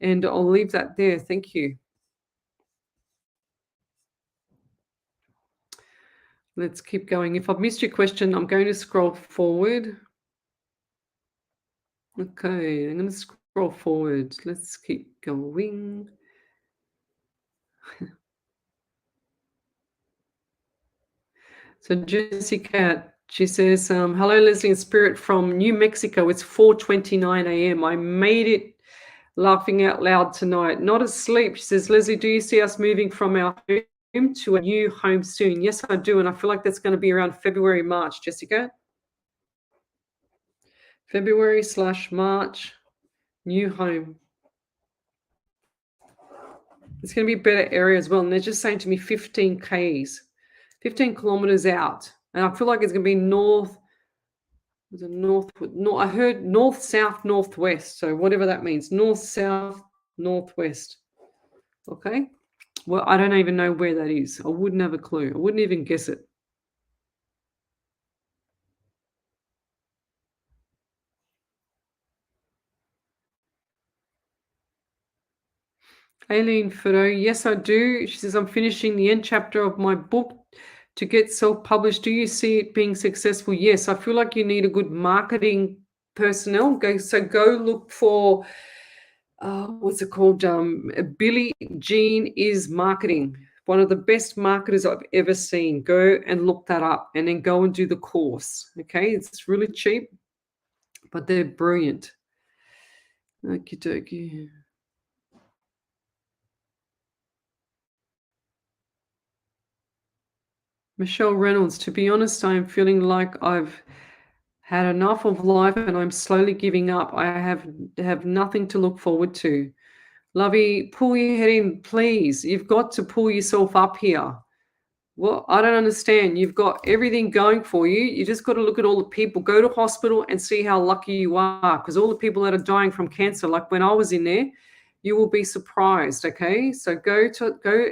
And I'll leave that there. Thank you. Let's keep going. If I've missed your question, I'm going to scroll forward. Okay, I'm going to scroll forward. Let's keep going. So Jessica, she says, hello, Lesley in spirit from New Mexico. It's 4:29 a.m. I made it laughing out loud tonight. Not asleep. She says, Lesley, do you see us moving from our home to a new home soon? Yes, I do. And I feel like that's going to be around February, March, Jessica. February/March, new home. It's going to be a better area as well. And they're just saying to me 15 Ks, 15 kilometers out. And I feel like it's going to be north. Was it north? No, I heard north, south, northwest. So whatever that means, north, south, northwest. Okay. Well, I don't even know where that is. I wouldn't have a clue. I wouldn't even guess it. Aileen Fido, yes, I do. She says, I'm finishing the end chapter of my book to get self-published. Do you see it being successful? Yes, I feel like you need a good marketing personnel. Go look for, what's it called? Billie Jean is Marketing. One of the best marketers I've ever seen. Go and look that up and then go and do the course. Okay, it's really cheap, but they're brilliant. Okie dokie. Michelle Reynolds, to be honest, I'm feeling like I've had enough of life and I'm slowly giving up. I have nothing to look forward to. Lovey, pull your head in, please. You've got to pull yourself up here. Well, I don't understand. You've got everything going for you. You just got to look at all the people. Go to hospital and see how lucky you are, because all the people that are dying from cancer, like when I was in there, you will be surprised. Okay, so go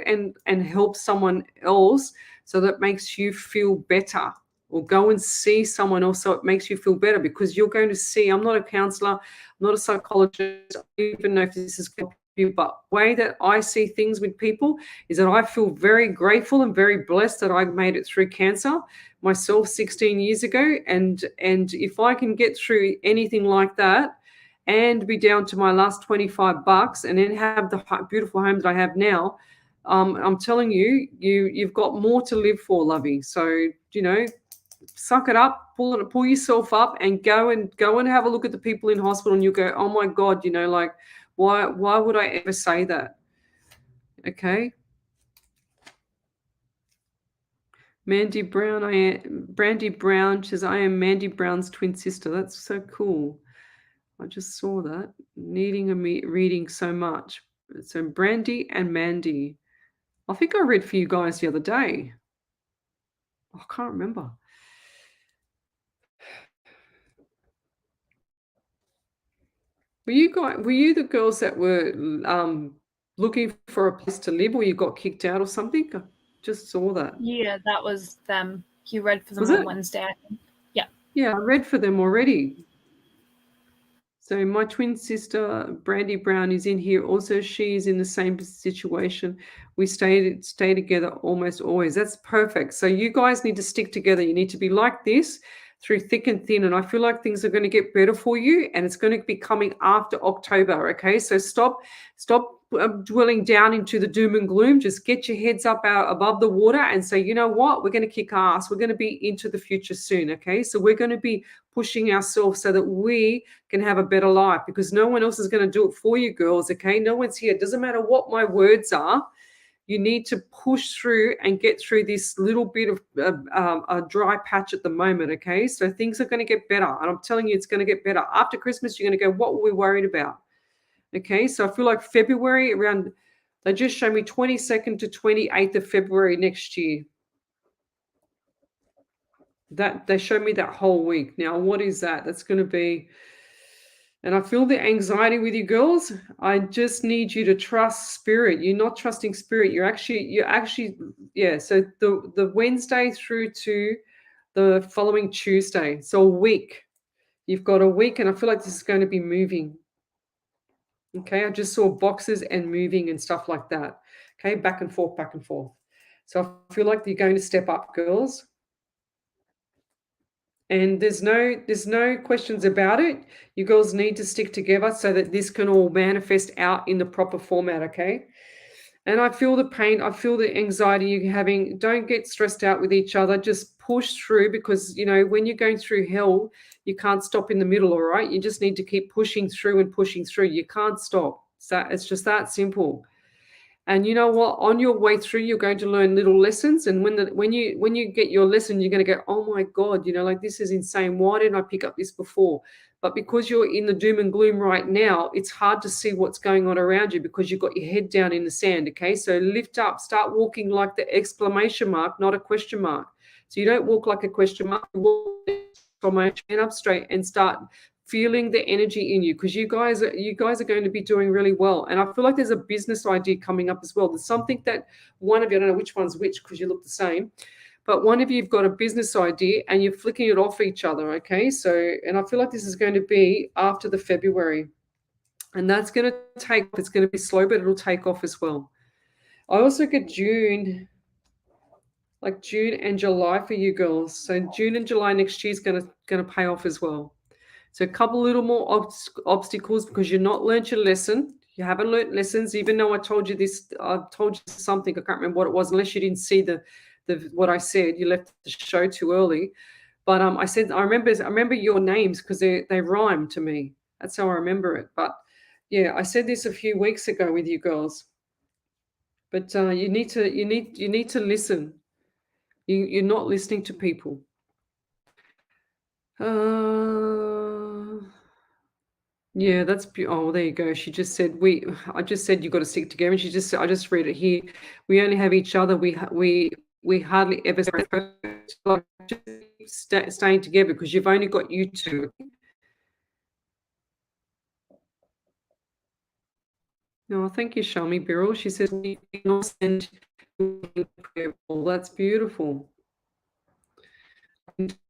and help someone else so that makes you feel better, or go and see someone else so it makes you feel better, because you're going to see. I'm not a counselor, I'm not a psychologist. I don't even know if this is going to help you, but the way that I see things with people is that I feel very grateful and very blessed that I made it through cancer myself 16 years ago. And if I can get through anything like that and be down to my last $25 and then have the beautiful home that I have now, I'm telling you, you've got more to live for, Lovey. So, suck it up, pull yourself up, and go and have a look at the people in hospital, and you go, oh my God, like, why would I ever say that? Okay. Brandy Brown says, I am Mandy Brown's twin sister. That's so cool. I just saw that. Needing a reading so much. So Brandy and Mandy. I think I read for you guys the other day. I can't remember. Were you the girls that were looking for a place to live, or you got kicked out or something? I just saw that. Yeah, that was them. You read for them on Wednesday, I think. Yeah. Yeah, I read for them already. So my twin sister, Brandy Brown, is in here. Also, she is in the same situation. We stay together almost always. That's perfect. So you guys need to stick together. You need to be like this through thick and thin. And I feel like things are going to get better for you. And it's going to be coming after October. Okay, so stop dwelling down into the doom and gloom. Just get your heads up out above the water and say, you know what? We're going to kick ass. We're going to be into the future soon. Okay, so we're going to be pushing ourselves so that we can have a better life, because no one else is going to do it for you, girls. Okay, no one's here. It doesn't matter what my words are. You need to push through and get through this little bit of a dry patch at the moment, okay? So things are going to get better. And I'm telling you, it's going to get better. After Christmas, you're going to go, what were we worried about? Okay, so I feel like February around, they just show me 22nd to 28th of February next year. That they show me that whole week. Now, what is that? That's going to be, and I feel the anxiety with you girls. I just need you to trust spirit. You're not trusting spirit. You're actually, yeah. So the Wednesday through to the following Tuesday. So a week. You've got a week, and I feel like this is going to be moving. Okay, I just saw boxes and moving and stuff like that. Okay, back and forth, back and forth. So I feel like you're going to step up, girls. And there's no questions about it. You girls need to stick together so that this can all manifest out in the proper format, okay? And I feel the pain, I feel the anxiety you're having. Don't get stressed out with each other. Just push through, because, you know, when you're going through hell, you can't stop in the middle, all right? You just need to keep pushing through and pushing through. You can't stop. So it's just that simple. And you know what? On your way through, you're going to learn little lessons. And when you get your lesson, you're going to go, oh my God, you know, like, this is insane. Why didn't I pick up this before? But because you're in the doom and gloom right now, it's hard to see what's going on around you because you've got your head down in the sand. Okay, so lift up, start walking like the exclamation mark, not a question mark. So you don't walk like a question mark. You walk from my chin up straight and start feeling the energy in you, because you guys are going to be doing really well. And I feel like there's a business idea coming up as well. There's something that one of you, I don't know which one's which because you look the same, but one of you have got a business idea and you're flicking it off each other. Okay, so, and I feel like this is going to be after the February, and that's going to take, it's going to be slow, but it'll take off as well. I also get June, like June and July for you girls. So June and July next year is going to pay off as well. So a couple little more obstacles because you've not learned your lesson. You haven't learned lessons, even though I told you this. I told you something. I can't remember what it was, unless you didn't see the what I said. You left the show too early. But I said I remember your names because they rhyme to me. That's how I remember it. But yeah, I said this a few weeks ago with you girls. But you need to listen. You're not listening to people. Yeah, that's oh, there you go. She just said I just said you got to stick together, and I just read it here. We only have each other. We hardly ever like, staying together because you've only got you two. No, thank you, Shami Birrell. She says that's beautiful.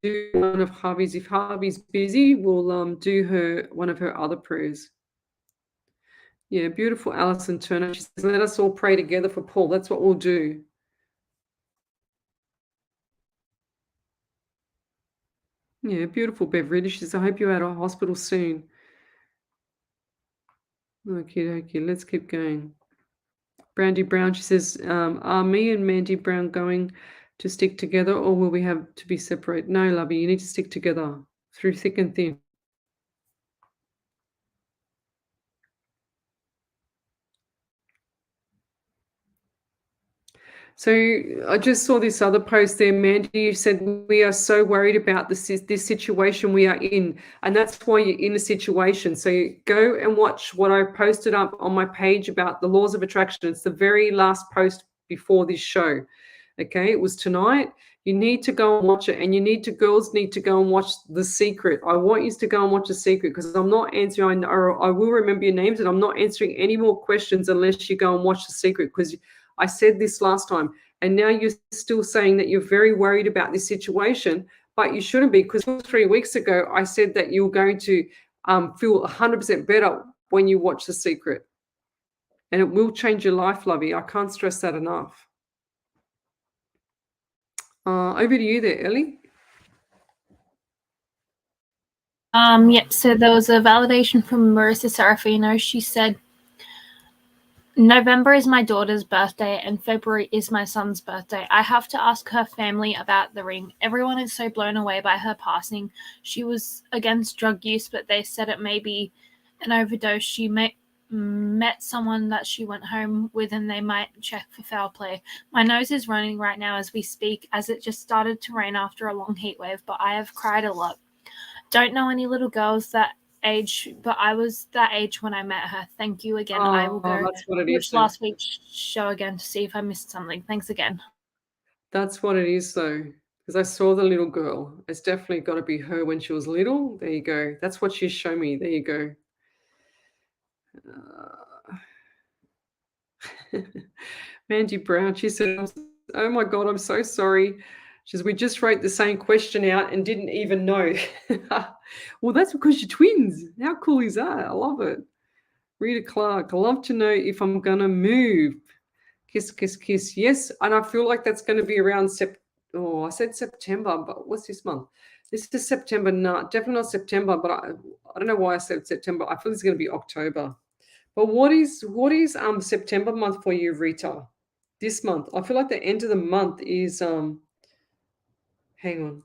Do one of Harvey's. If Harvey's busy, we'll do one of her other prayers. Yeah, beautiful, Alison Turner. She says, let us all pray together for Paul. That's what we'll do. Yeah, beautiful, Beverly. She says, I hope you're out of hospital soon. Okay, let's keep going. Brandy Brown, she says, are me and Mandy Brown going to stick together, or will we have to be separate? No, lovey, you need to stick together through thick and thin. So I just saw this other post there, Mandy. You said we are so worried about this situation we are in, and that's why you're in a situation. So go and watch what I posted up on my page about the laws of attraction. It's the very last post before this show. Okay, it was tonight. You need to go and watch it, and girls need to go and watch The Secret. I want you to go and watch The Secret because I'm not answering. I will remember your names, and I'm not answering any more questions unless you go and watch The Secret, because I said this last time, and now you're still saying that you're very worried about this situation, but you shouldn't be, because 3 weeks ago I said that you're going to feel 100% better when you watch The Secret, and it will change your life, lovey. I can't stress that enough. Over to you there, Ellie. Yep, so there was a validation from Marissa Serafino. She said, November is my daughter's birthday and February is my son's birthday. I have to ask her family about the ring. Everyone is so blown away by her passing. She was against drug use, but they said it may be an overdose. She met someone that she went home with and they might check for foul play. My nose is running right now as we speak, as it just started to rain after a long heat wave, but I have cried a lot. Don't know any little girls that age, but I was that age when I met her. Thank you again. I will go that's what it watch is. Then. last week's show again to see if I missed something. Thanks again. That's what it is, though. Because I saw the little girl. It's definitely got to be her when she was little. There you go. That's what she's shown me. There you go. Mandy Brown, she said, oh my God, I'm so sorry. She says, we just wrote the same question out and didn't even know. Well, that's because you're twins. How cool is that? I love it. Rita Clark, I love to know if I'm going to move. Kiss, kiss, kiss. Yes, and I feel like that's going to be around I said September, but what's this month? This is September. No, definitely not September, but I don't know why I said September. I feel it's going to be October. But what is September month for you, Rita? This month. I feel like the end of the month is hang on.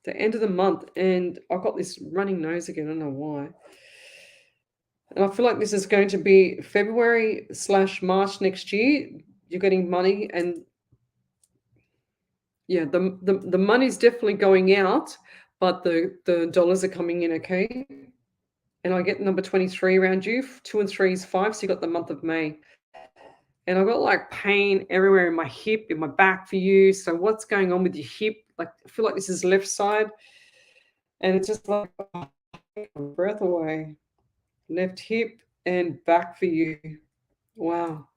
The end of the month, and I've got this running nose again. I don't know why. And I feel like this is going to be February/March next year. You're getting money, and yeah, the money's definitely going out, but the dollars are coming in, okay? And I get number 23 around you. 2 and 3 is 5, so you got the month of May. And I've got like pain everywhere in my hip, in my back for you. So what's going on with your hip? Like I feel like this is left side, and it's just like breath away. Left hip and back for you. Wow.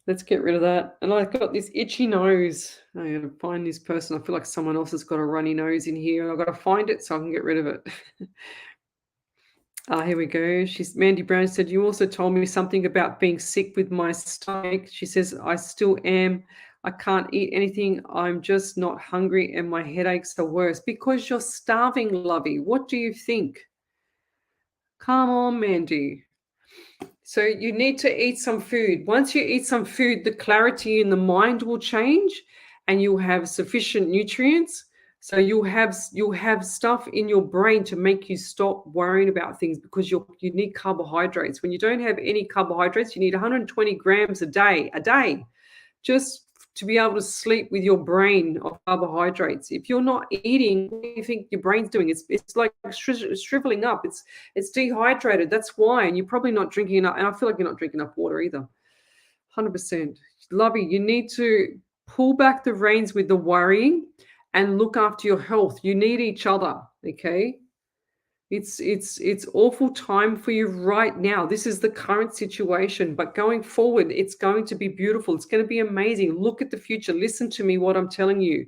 Let's get rid of that. And I've got this itchy nose. I got to find this person. I feel like someone else has got a runny nose in here. I've got to find it so I can get rid of it. Here we go. Mandy Brown said, you also told me something about being sick with my stomach. She says, I still am. I can't eat anything. I'm just not hungry and my headaches are worse. Because you're starving, lovey. What do you think? Come on, Mandy. So you need to eat some food. Once you eat some food, the clarity in the mind will change and you'll have sufficient nutrients. So you'll have stuff in your brain to make you stop worrying about things because you need carbohydrates. When you don't have any carbohydrates, you need 120 grams a day, just to be able to sleep with your brain of carbohydrates. If you're not eating, what do you think your brain's doing? It's like shriveling up. It's dehydrated. That's why. And you're probably not drinking enough. And I feel like you're not drinking enough water either. 100%. Lovey, you need to pull back the reins with the worrying and look after your health. You need each other, okay? It's awful time for you right now. This is the current situation, but going forward, it's going to be beautiful. It's going to be amazing. Look at the future. Listen to me, what I'm telling you.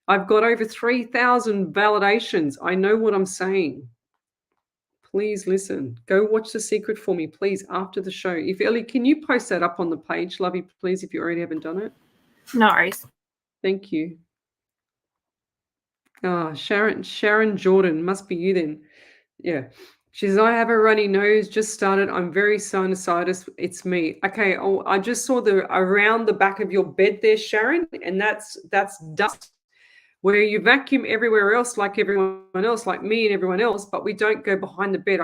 I've got over 3,000 validations. I know what I'm saying. Please listen. Go watch The Secret for me, please, after the show. If Ellie, can you post that up on the page, Lovey, please, if you already haven't done it? No worries. Thank you. Sharon Jordan, must be you then. Yeah. She says, I have a runny nose, just started. I'm very sinusitis. It's me. Okay. Oh, I just saw around the back of your bed there, Sharon, and that's dust. Where you vacuum everywhere else, like everyone else, like me and everyone else, but we don't go behind the bed.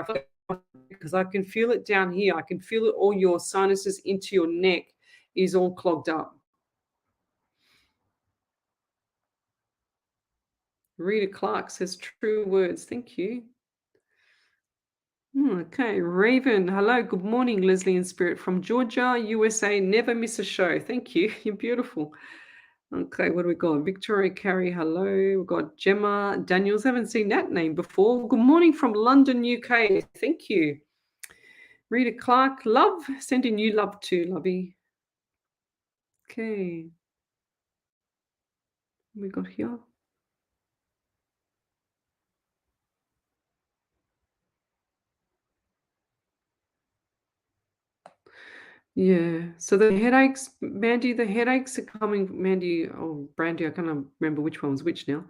Because I can feel it down here. I can feel it, all your sinuses into your neck is all clogged up. Rita Clark says true words. Thank you. Okay, Raven. Hello, good morning, Lesley in Spirit from Georgia, USA. Never miss a show. Thank you. You're beautiful. Okay, what do we got? Victoria Carey, hello. We've got Gemma Daniels. Haven't seen that name before. Good morning from London, UK. Thank you. Rita Clark, love. Sending you love too, lovey. Okay. What we got here? Yeah. So the headaches, Mandy, the headaches are coming, Mandy, oh, Brandy, I can't remember which one's which now.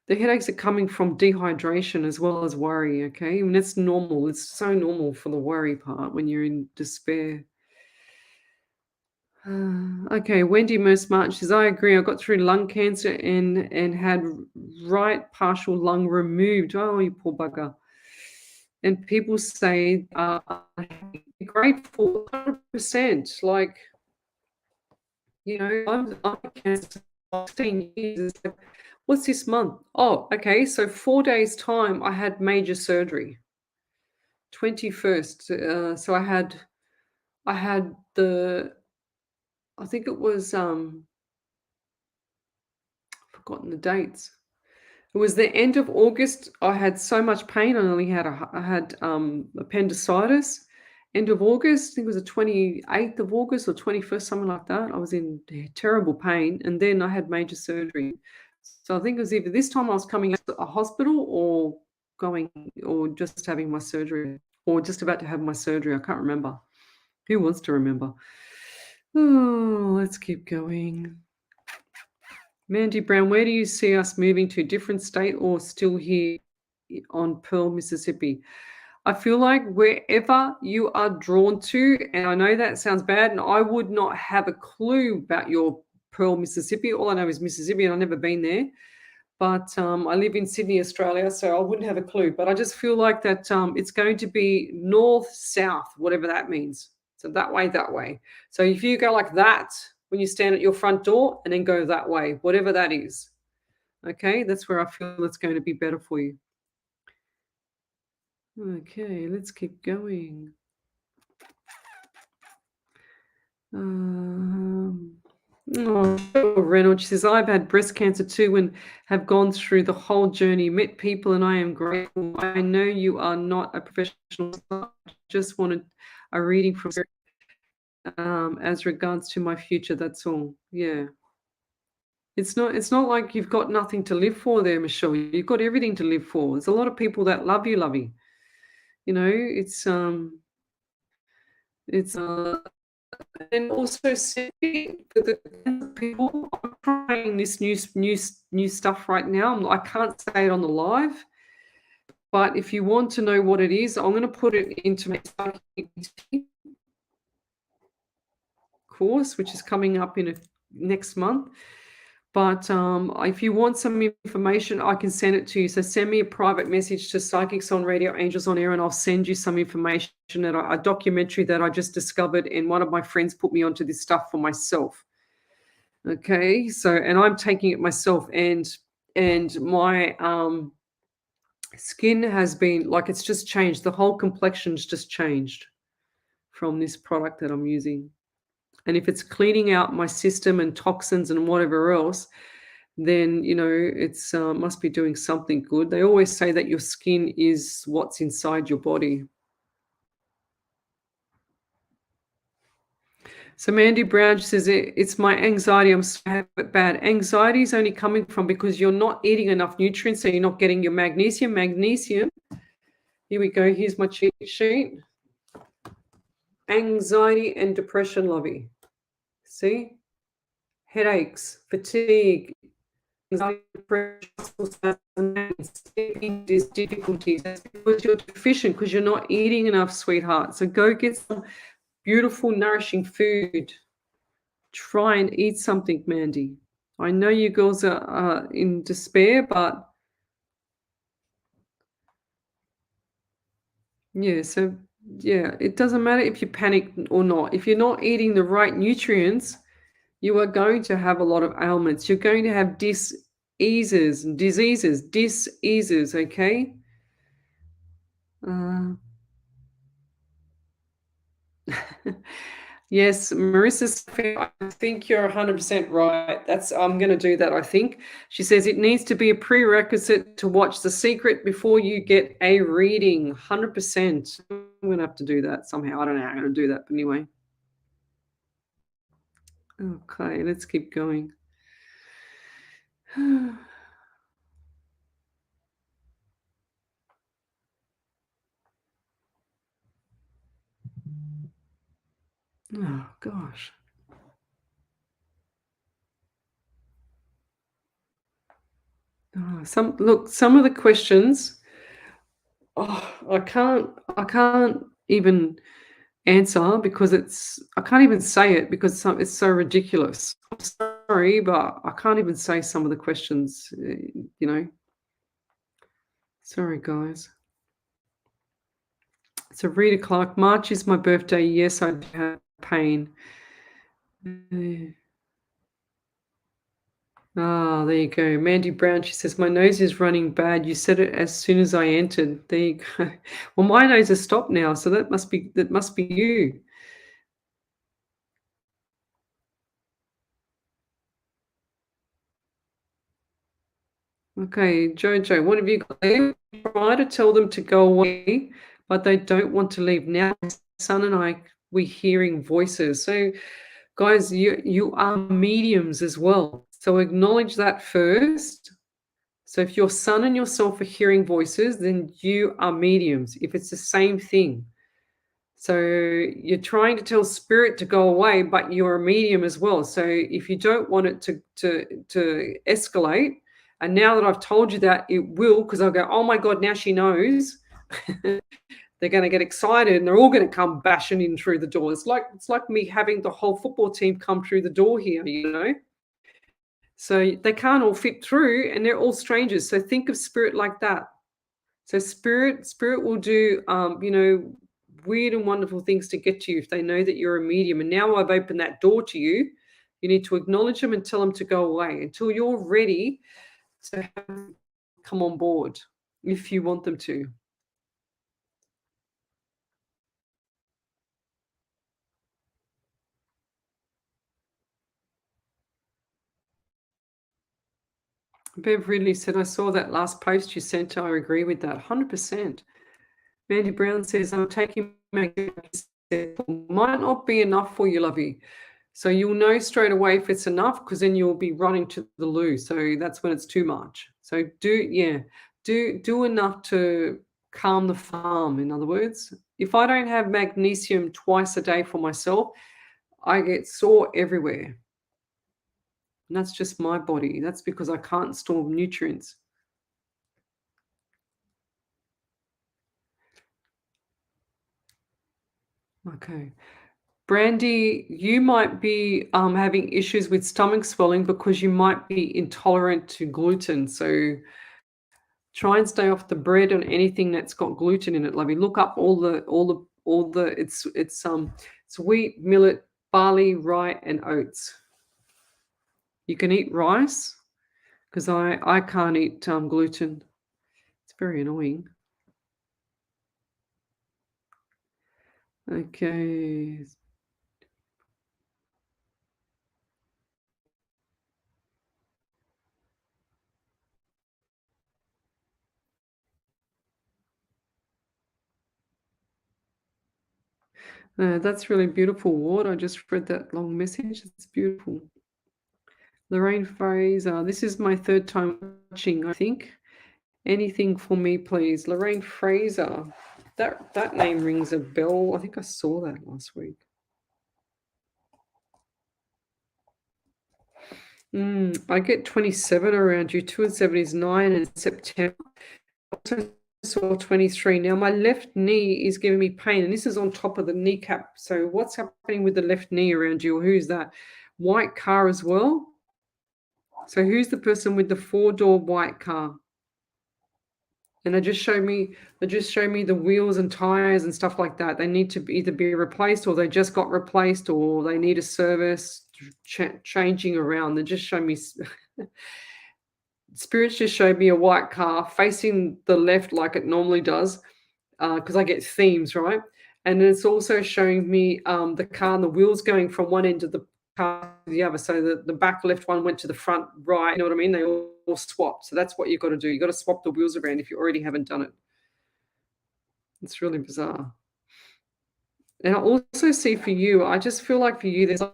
The headaches are coming from dehydration as well as worry, okay? I mean, it's normal. It's so normal for the worry part when you're in despair. Okay, Wendy Merce March says, I agree. I got through lung cancer and had right partial lung removed. Oh, you poor bugger. and people say, be grateful 100%. Like, I'm a cancer for 16 years. It's like, what's this month? Oh, okay. So 4 days time, I had major surgery. 21st. So I had I think it was, forgotten the dates. It was the end of August. I had so much pain. I had appendicitis. End of August, I think it was the 28th of August or 21st, something like that. I was in terrible pain, and then I had major surgery. So I think it was either this time I was coming out of a hospital or just having my surgery, or just about to have my surgery. I can't remember. Who wants to remember? Oh, let's keep going. Mandy Brown, where do you see us moving to? Different state or still here on Pearl, Mississippi? I feel like wherever you are drawn to, and I know that sounds bad, and I would not have a clue about your Pearl, Mississippi. All I know is Mississippi, and I've never been there. But I live in Sydney, Australia, so I wouldn't have a clue. But I just feel like that it's going to be north, south, whatever that means. So that way. So if you go like that when you stand at your front door and then go that way, whatever that is, okay, that's where I feel it's going to be better for you. Okay, let's keep going. Reynolds says, I've had breast cancer too and have gone through the whole journey, met people, and I am grateful. I know you are not a professional. I just wanted a reading from as regards to my future. That's all. Yeah. It's not like you've got nothing to live for there, Michelle. You've got everything to live for. There's a lot of people that love you, lovey. It's and also simply for the people, I'm trying this new stuff right now. I can't say it on the live, but if you want to know what it is, I'm going to put it into my Psychic course, which is coming up in next month. But if you want some information, I can send it to you. So send me a private message to Psychics on Radio, Angels on Air, and I'll send you some information that a documentary that I just discovered, and one of my friends put me onto this stuff for myself. Okay, so and I'm taking it myself, and my skin has been like it's just changed. The whole complexion's just changed from this product that I'm using. And if it's cleaning out my system and toxins and whatever else, then it's must be doing something good. They always say that your skin is what's inside your body. So Mandy Brown says it's my anxiety. I'm so bad. Anxiety is only coming from because you're not eating enough nutrients, so you're not getting your magnesium. Magnesium. Here we go. Here's my cheat sheet. Anxiety and depression, lovey. See? Headaches, fatigue, anxiety, depression, difficulties. That's because you're deficient, because you're not eating enough, sweetheart. So go get some beautiful, nourishing food. Try and eat something, Mandy. I know you girls are in despair, but yeah, so yeah, it doesn't matter if you panic or not. If you're not eating the right nutrients, you are going to have a lot of ailments. You're going to have diseases, okay? Yes, Marissa, I think you're 100% right. I'm going to do that, I think. She says it needs to be a prerequisite to watch The Secret before you get a reading. 100%. I'm going to have to do that somehow. I don't know how I'm going to do that, but anyway. Okay, let's keep going. Oh, gosh. Some of the questions, I can't even answer because I can't even say it because it's so ridiculous. I'm sorry, but I can't even say some of the questions, Sorry, guys. So Rita Clark, March is my birthday. Yes, I do have pain. Ah, there you go. Mandy Brown, she says, my nose is running bad. You said it as soon as I entered. There you go. Well, my nose has stopped now, so that must be you. Okay, Jojo, what have you got there? Try to tell them to go away, but they don't want to leave. Now, my son and I, we're hearing voices. So, guys, you are mediums as well. So acknowledge that first. So if your son and yourself are hearing voices, then you are mediums. If it's the same thing. So you're trying to tell spirit to go away, but you're a medium as well. So if you don't want it to escalate, and now that I've told you that, it will, because I'll go, oh my God, now she knows. They're going to get excited and they're all going to come bashing in through the door. It's like me having the whole football team come through the door here, you know. So they can't all fit through and they're all strangers. So think of spirit like that. So spirit will do, weird and wonderful things to get to you if they know that you're a medium. And now I've opened that door to you. You need to acknowledge them and tell them to go away until you're ready to have them come on board if you want them to. Bev Ridley said, I saw that last post you sent. I agree with that 100%. Mandy Brown says, I'm taking my might not be enough for you, lovey. So you'll know straight away if it's enough, because then you'll be running to the loo. So that's when it's too much. So do enough to calm the farm. In other words, if I don't have magnesium twice a day for myself, I get sore everywhere. And that's just my body. That's because I can't store nutrients. Okay. Brandy, you might be having issues with stomach swelling because you might be intolerant to gluten. So try and stay off the bread and anything that's got gluten in it. Lovey, look up all the it's wheat, millet, barley, rye, and oats. You can eat rice because I can't eat gluten. It's very annoying. Okay. That's really beautiful, Ward. I just read that long message. It's beautiful. Lorraine Fraser, this is my third time watching, I think. Anything for me, please. Lorraine Fraser. That name rings a bell. I think I saw that last week. I get 27 around you. 2 and 7 is 9 in September. I also saw 23. Now my left knee is giving me pain, and this is on top of the kneecap. So what's happening with the left knee around you? Who's that? White car as well? So who's the person with the 4-door white car? And they just show me the wheels and tires and stuff like that. They need to either be replaced, or they just got replaced, or they need a service changing around. They just show me spirits just showed me a white car facing the left like it normally does, because I get themes, right? And it's also showing me the car and the wheels going from one end of the car to the other. So the back left one went to the front right. You know what I mean? They all swapped. So that's what you've got to do. You've got to swap the wheels around if you already haven't done it. It's really bizarre. And I also see for you, I just feel like for you, there's a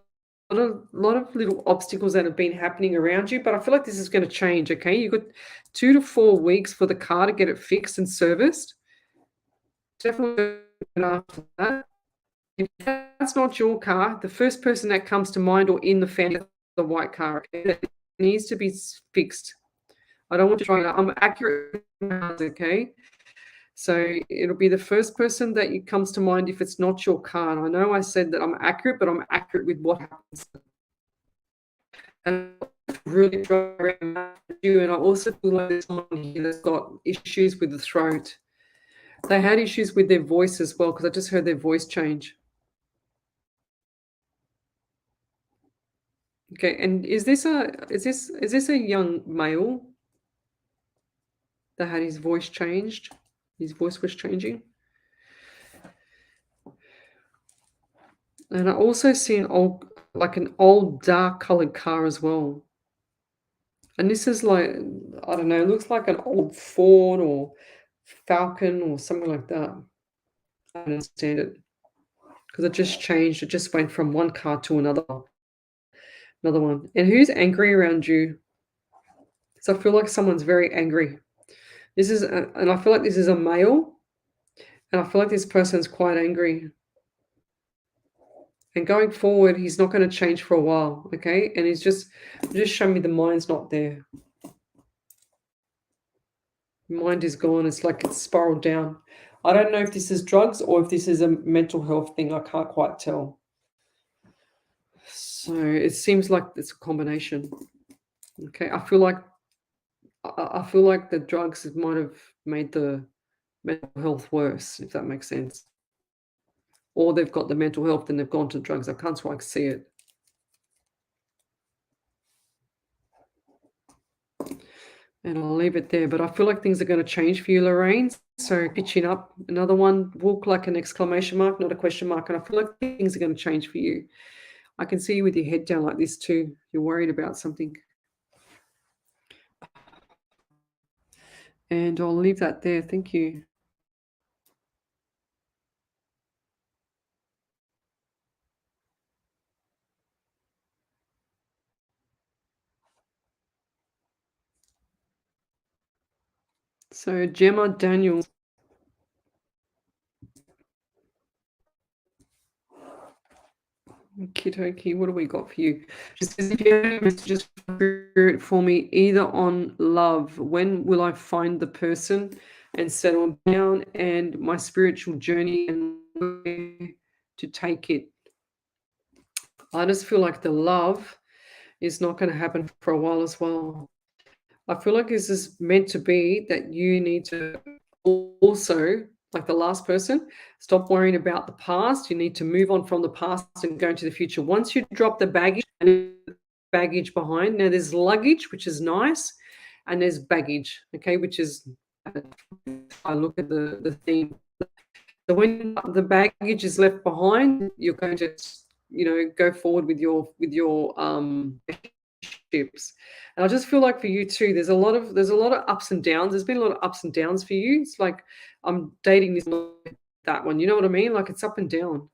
lot of little obstacles that have been happening around you, but I feel like this is going to change, okay? You've got 2 to 4 weeks for the car to get it fixed and serviced. Definitely after that. If that's not your car, the first person that comes to mind or in the family, the white car, okay, it needs to be fixed. I don't want to try. I'm accurate, okay? So it'll be the first person that comes to mind if it's not your car. And I know I said that I'm accurate, but I'm accurate with what happens. And really around you. And I also feel like there's someone here that's got issues with the throat. They had issues with their voice as well, because I just heard their voice change. Okay, and is this a young male that had his voice changed? His voice was changing. And I also see an old dark colored car as well. And this is like, I don't know, it looks like an old Ford or Falcon or something like that. I don't understand it, because it just changed. It just went from one car to another one. And who's angry around you? So I feel like someone's very angry. And I feel like this is a male, and I feel like this person's quite angry. And going forward, he's not going to change for a while, okay? And he's just showing me the mind's not there. Mind is gone. It's like it's spiraled down. I don't know if this is drugs or if this is a mental health thing. I can't quite tell. So it seems like it's a combination. Okay, I feel like the drugs might have made the mental health worse, if that makes sense. Or they've got the mental health and they've gone to drugs. I can't quite see it. And I'll leave it there. But I feel like things are going to change for you, Lorraine. So pitching up another one, walk like an exclamation mark, not a question mark. And I feel like things are going to change for you. I can see you with your head down like this too. You're worried about something. And I'll leave that there. Thank you. So Gemma Daniels. Okie, what do we got for you? She says, if you have any messages for me, either on love, when will I find the person and settle down, and my spiritual journey and where to take it? I just feel like the love is not going to happen for a while as well. I feel like this is meant to be that you need to also, like the last person, stop worrying about the past. You need to move on from the past and go into the future. Once you drop the baggage behind, now there's luggage, which is nice, and there's baggage, okay, which is, I look at the theme. So when the baggage is left behind, you're going to, go forward with your relationships. And I just feel like for you too, there's a lot of ups and downs. There's been a lot of ups and downs for you. It's like I'm dating this, that one. You know what I mean? Like it's up and down.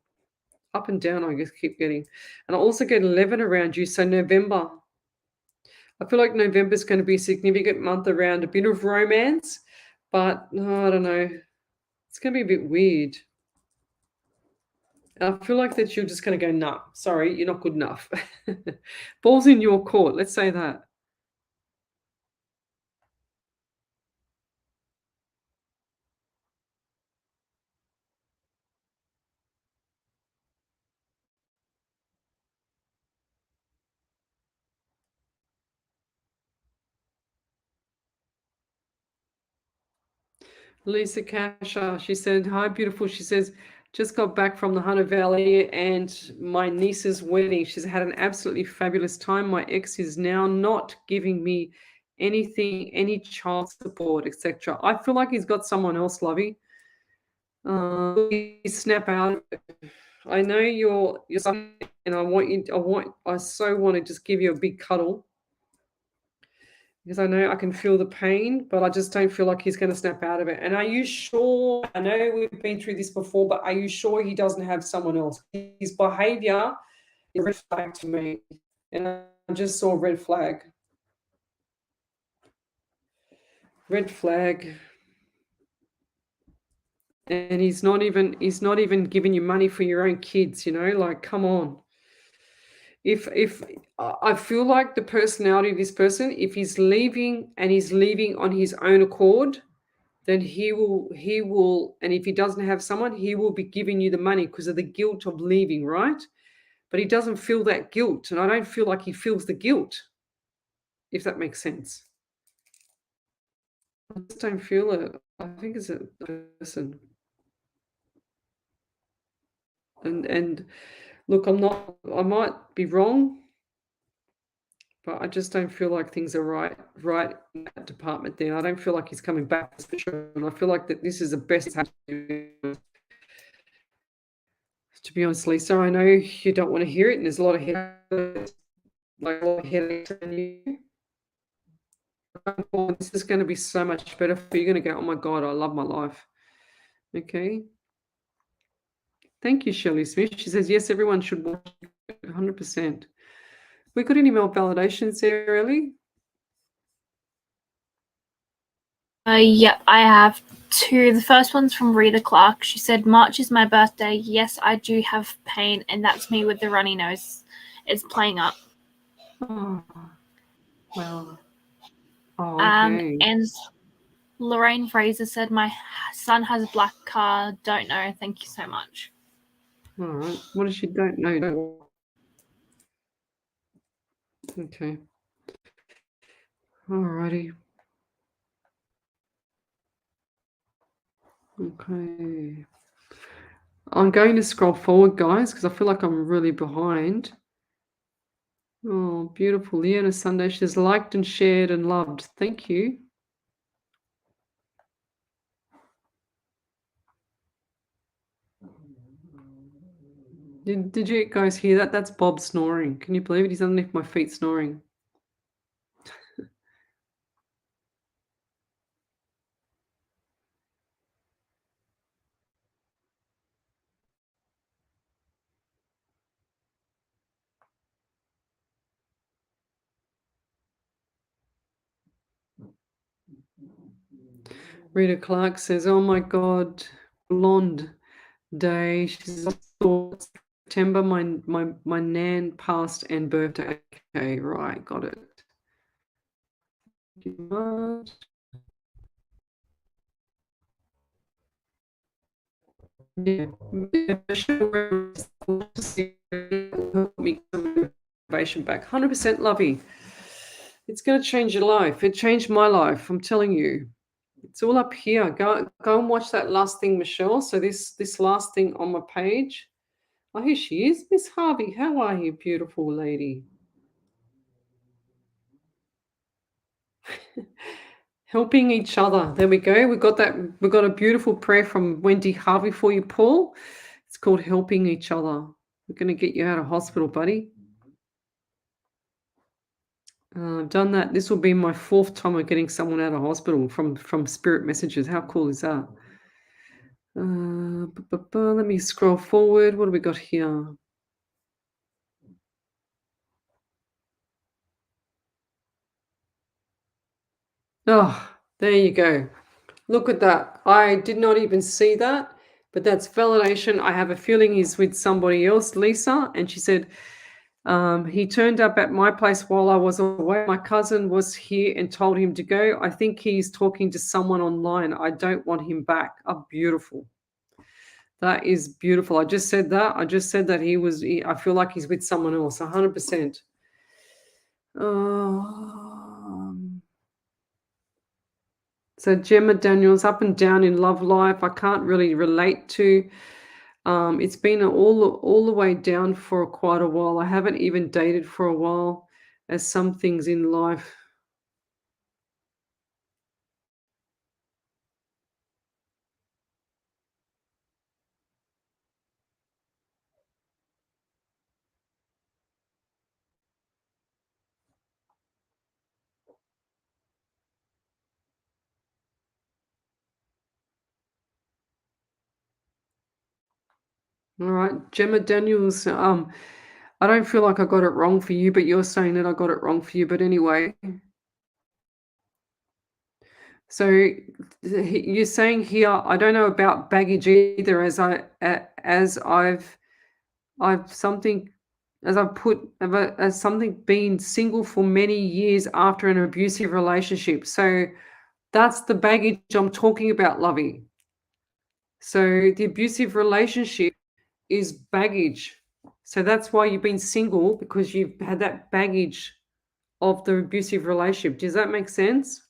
Up and down, I just keep getting. And I also get 11 around you. So November. I feel like November is going to be a significant month around a bit of romance. But I don't know. It's going to be a bit weird. I feel like that you're just going to go, nah, sorry, you're not good enough. Ball's in your court. Let's say that. Lisa Kasha, she said, hi, beautiful. She says, just got back from the Hunter Valley and my niece's wedding. She's had an absolutely fabulous time. My ex is now not giving me anything, any child support, etc. I feel like he's got someone else, Lovey. Snap out. I know you're and I so want to just give you a big cuddle, because I know I can feel the pain, but I just don't feel like he's going to snap out of it. And are you sure? I know we've been through this before, but are you sure he doesn't have someone else? His behavior is a red flag to me. And I just saw a red flag. Red flag. And he's not even giving you money for your own kids, like, come on. If I feel like the personality of this person, if he's leaving and he's leaving on his own accord, then he will, and if he doesn't have someone, he will be giving you the money because of the guilt of leaving, right? But he doesn't feel that guilt, and I don't feel like he feels the guilt, if that makes sense. I just don't feel it. I think it's a person. And look, I might be wrong, but I just don't feel like things are right in that department there. I don't feel like he's coming back for sure. And I feel like that this is the best to be honest, Lisa. I know you don't want to hear it, and there's a lot of headaches, like a lot of headaches in you. This is going to be so much better for you. You're going to go, oh my God, I love my life. Okay. Thank you, Shirley Smith. She says, yes, everyone should watch it 100%. We got any more validations there, Ellie? Yep, I have two. The first one's from Rita Clark. She said, March is my birthday. Yes, I do have pain, and that's me with the runny nose. It's playing up. Oh, well. Oh, okay. And Lorraine Fraser said, my son has a black car. Don't know. Thank you so much. All right. What if you don't know? Okay. All righty. Okay. I'm going to scroll forward, guys, because I feel like I'm really behind. Oh, beautiful. Leona Sunday. She says, liked and shared and loved. Thank you. Did you guys hear that? That's Bob snoring. Can you believe it? He's underneath my feet snoring. Rita Clark says, oh my God, blonde day. She says, September, my nan passed and birthday. Okay, right, got it. Thank you much. Yeah, help me motivation back. 100% lovey. It's going to change your life. It changed my life. I'm telling you. It's all up here. Go and watch that last thing, Michelle. So this last thing on my page. Oh, here she is, Miss Harvey. How are you, beautiful lady? Helping each other. There we go. We got that. We got a beautiful prayer from Wendy Harvey for you, Paul. It's called helping each other. We're going to get you out of hospital, buddy. I've done that. This will be my 4th time of getting someone out of hospital from spirit messages. How cool is that? Let me scroll forward. What do we got here? Oh, there you go. Look at that. I did not even see that, but that's validation. I have a feeling he's with somebody else, Lisa. And she said, he turned up at my place while I was away. My cousin was here and told him to go. I think he's talking to someone online. I don't want him back. Oh, beautiful. That is beautiful. I just said that. I just said that I feel like he's with someone else, 100%. So Gemma Daniels, up and down in love life. I can't really relate to. It's been all the way down for quite a while. I haven't even dated for a while, as some things in life. All right, Gemma Daniels. I don't feel like I got it wrong for you, but you're saying that I got it wrong for you. But anyway, so you're saying here, I don't know about baggage either, as something being single for many years after an abusive relationship. So that's the baggage I'm talking about, Lovey. So the abusive relationship is baggage. So that's why you've been single, because you've had that baggage of the abusive relationship. Does that make sense?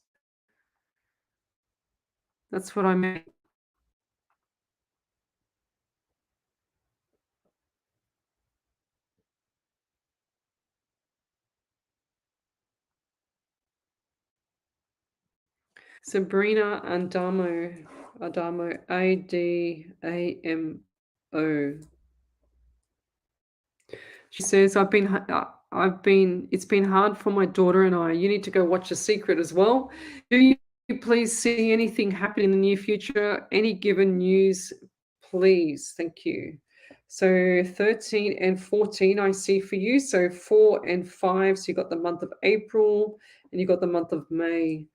That's what I meant. Sabrina Adamo, Adamo. She says, it's been hard for my daughter and I. You need to go watch The Secret as well. Do you please see anything happen in the near future? Any given news, please? Thank you. So 13 and 14 I see for you. So 4 and 5. So you got the month of April and you got the month of May.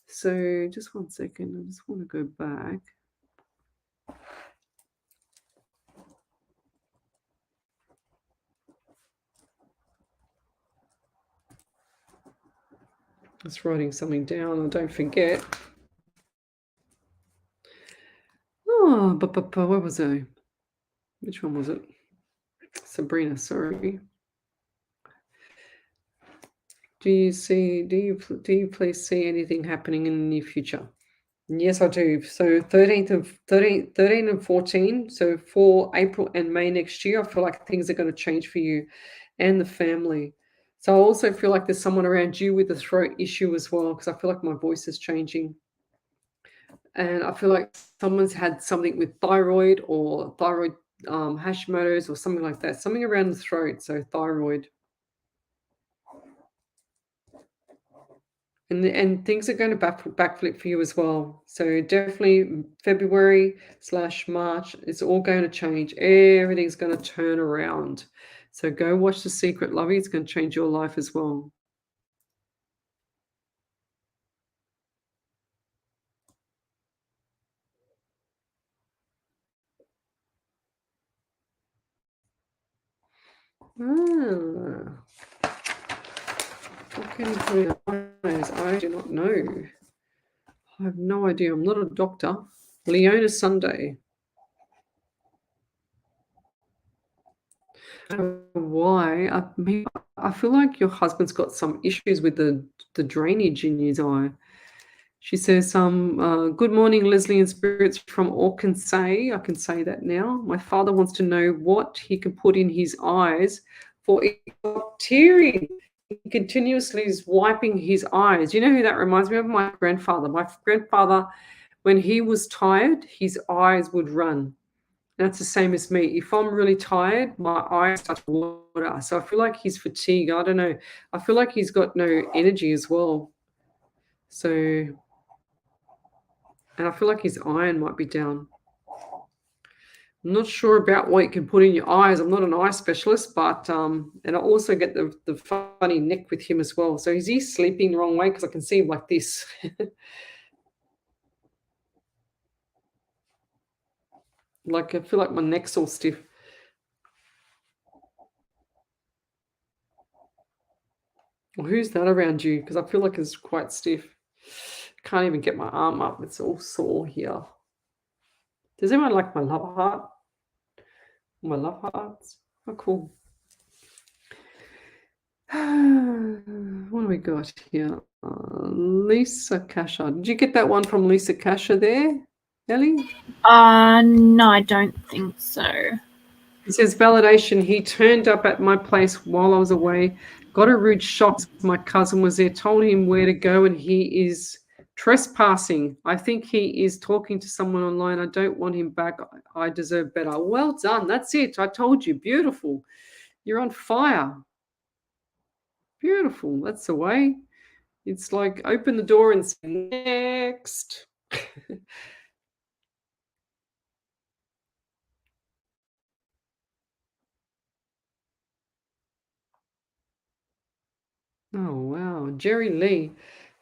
So just one second. I just want to go back. Just writing something down. I don't forget. Oh, but where was I? Which one was it? Sabrina, sorry. Do you please see anything happening in the near future? Yes, I do. So 13 and 14. So for April and May next year, I feel like things are going to change for you and the family. So I also feel like there's someone around you with a throat issue as well, because I feel like my voice is changing. And I feel like someone's had something with thyroid or thyroid Hashimoto's or something like that, something around the throat. So thyroid. And things are going to backflip for you as well. So definitely February/March, it's all going to change. Everything's going to turn around. So go watch The Secret, lovey. It's going to change your life as well. Ah. What can you put in eyes? I do not know. I have no idea. I'm not a doctor. Leona Sunday. Why? I feel like your husband's got some issues with the drainage in his eye. She says, good morning, Lesley and Spirits from Orkansas. I can say that now. My father wants to know what he can put in his eyes for tearing. He continuously is wiping his eyes. You know who that reminds me of? My grandfather. My grandfather, when he was tired, his eyes would run. That's the same as me. If I'm really tired, my eyes start to water. So I feel like he's fatigued. I don't know. I feel like he's got no energy as well. So, and I feel like his iron might be down. I'm not sure about what you can put in your eyes. I'm not an eye specialist, but and I also get the funny neck with him as well. So is he sleeping the wrong way? Because I can see him like this. Like I feel like my neck's all stiff. Well, who's that around you? Because I feel like it's quite stiff. Can't even get my arm up. It's all sore here. Does anyone like my love heart? My love hearts? Oh, cool. What do we got here? Lisa Kasha. Did you get that one from Lisa Kasha there, Ellie? No, I don't think so. It says validation. He turned up at my place while I was away. Got a rude shock. My cousin was there, told him where to go, and he is trespassing. I think he is talking to someone online. I don't want him back. I deserve better. Well done. That's it. I told you. Beautiful. You're on fire. Beautiful. That's the way. It's like open the door and say next. Oh, wow. Jerry Lee.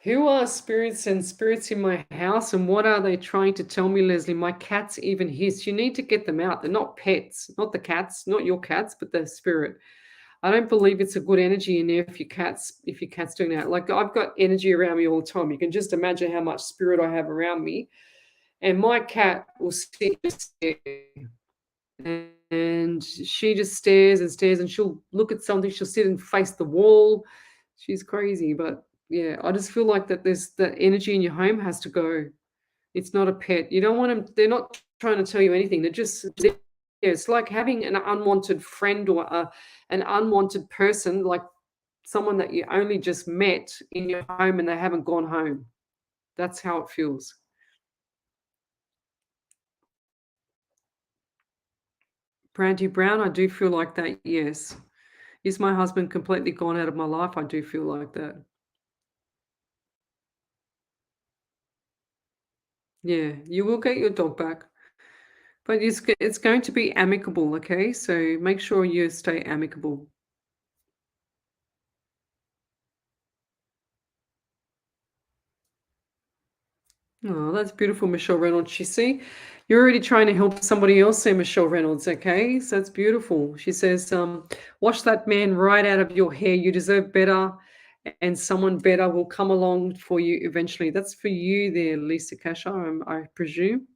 Who are spirits and spirits in my house, and what are they trying to tell me, Lesley? My cats even hiss. You need to get them out. They're not pets, not the cats, not your cats, but the spirit. I don't believe it's a good energy in there if your cat's doing that. Like I've got energy around me all the time. You can just imagine how much spirit I have around me. And my cat will sit and she just stares and stares, and she'll look at something, she'll sit and face the wall. She's crazy, but yeah, I just feel like that there's the energy in your home has to go. It's not a pet. You don't want them. They're not trying to tell you anything. They're just there. It's like having an unwanted friend or an unwanted person, like someone that you only just met in your home and they haven't gone home. That's how it feels. Brandy Brown, I do feel like that, yes. Is my husband completely gone out of my life? I do feel like that. Yeah, you will get your dog back. But it's going to be amicable, okay? So make sure you stay amicable. Oh, that's beautiful, Michelle Reynolds. You see, you're already trying to help somebody else say Michelle Reynolds, okay? So that's beautiful. She says, wash that man right out of your hair. You deserve better, and someone better will come along for you eventually. That's for you there, Lisa Kasha, I presume.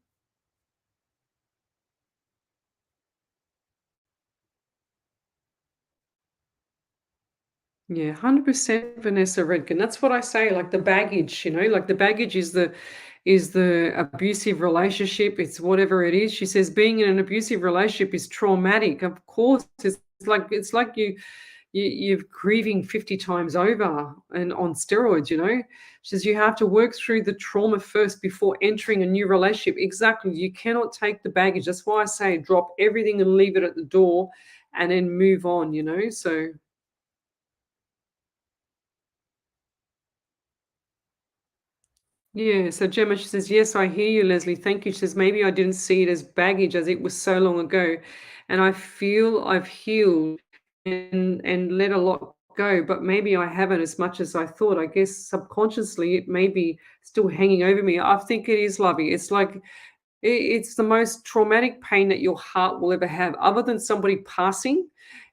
Yeah, 100% Vanessa Redkin. That's what I say. Like the baggage, like the baggage is the abusive relationship. It's whatever it is. She says being in an abusive relationship is traumatic. Of course, it's like you're grieving 50 times over and on steroids. She says you have to work through the trauma first before entering a new relationship. Exactly. You cannot take the baggage. That's why I say drop everything and leave it at the door and then move on. So yeah, so Gemma, she says, yes, I hear you, Leslie. Thank you. She says, maybe I didn't see it as baggage as it was so long ago. And I feel I've healed and let a lot go, but maybe I haven't as much as I thought. I guess subconsciously it may be still hanging over me. I think it is, Lovey. It's like it's the most traumatic pain that your heart will ever have, other than somebody passing.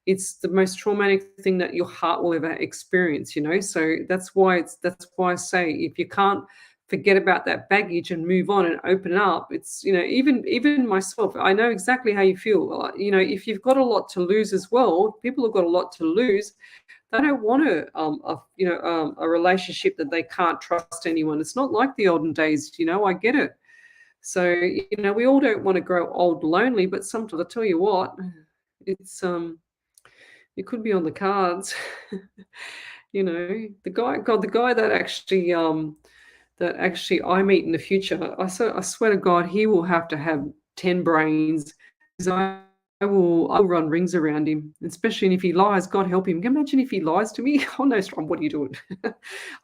It's the most traumatic thing that your heart will ever experience. So that's why I say if you can't forget about that baggage and move on and open it up, even myself, I know exactly how you feel. If you've got a lot to lose as well, people have got a lot to lose. They don't want a relationship that they can't trust anyone. It's not like the olden days. I get it. So, we all don't want to grow old lonely, but sometimes I tell you what, it could be on the cards. The guy that actually I meet in the future, I swear to God, he will have to have 10 brains, 'cause I will run rings around him, especially if he lies. God help him. Can you imagine if he lies to me? Oh no, Strom, what are you doing?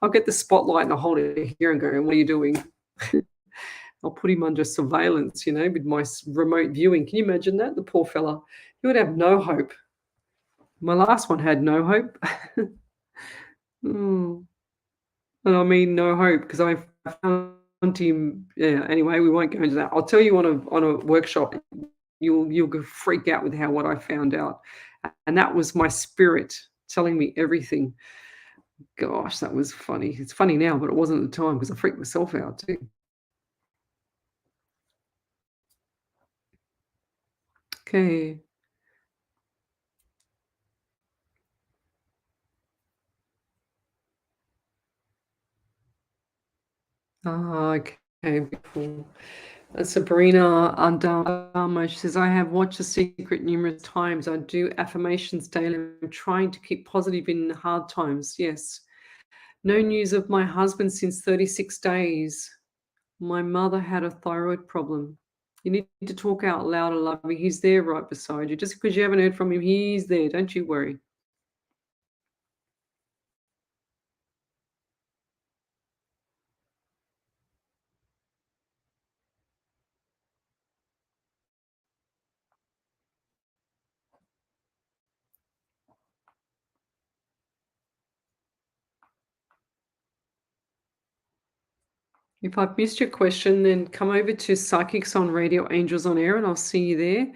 I'll get the spotlight and I'll hold it here and go, what are you doing? I'll put him under surveillance, with my remote viewing. Can you imagine that? The poor fella. He would have no hope. My last one had no hope. Mm. And I mean no hope because I found him. Yeah. Anyway, we won't go into that. I'll tell you on a workshop. You'll go freak out with what I found out, and that was my spirit telling me everything. Gosh, that was funny. It's funny now, but it wasn't at the time because I freaked myself out too. Okay. Ah, okay. Beautiful. Sabrina Andama, she says, I have watched The Secret numerous times. I do affirmations daily. I'm trying to keep positive in hard times. Yes. No news of my husband since 36 days. My mother had a thyroid problem. You need to talk out loud and love me. He's there right beside you. Just because you haven't heard from him, he's there. Don't you worry. If I've missed your question, then come over to Psychics on Radio Angels on Air and I'll see you there.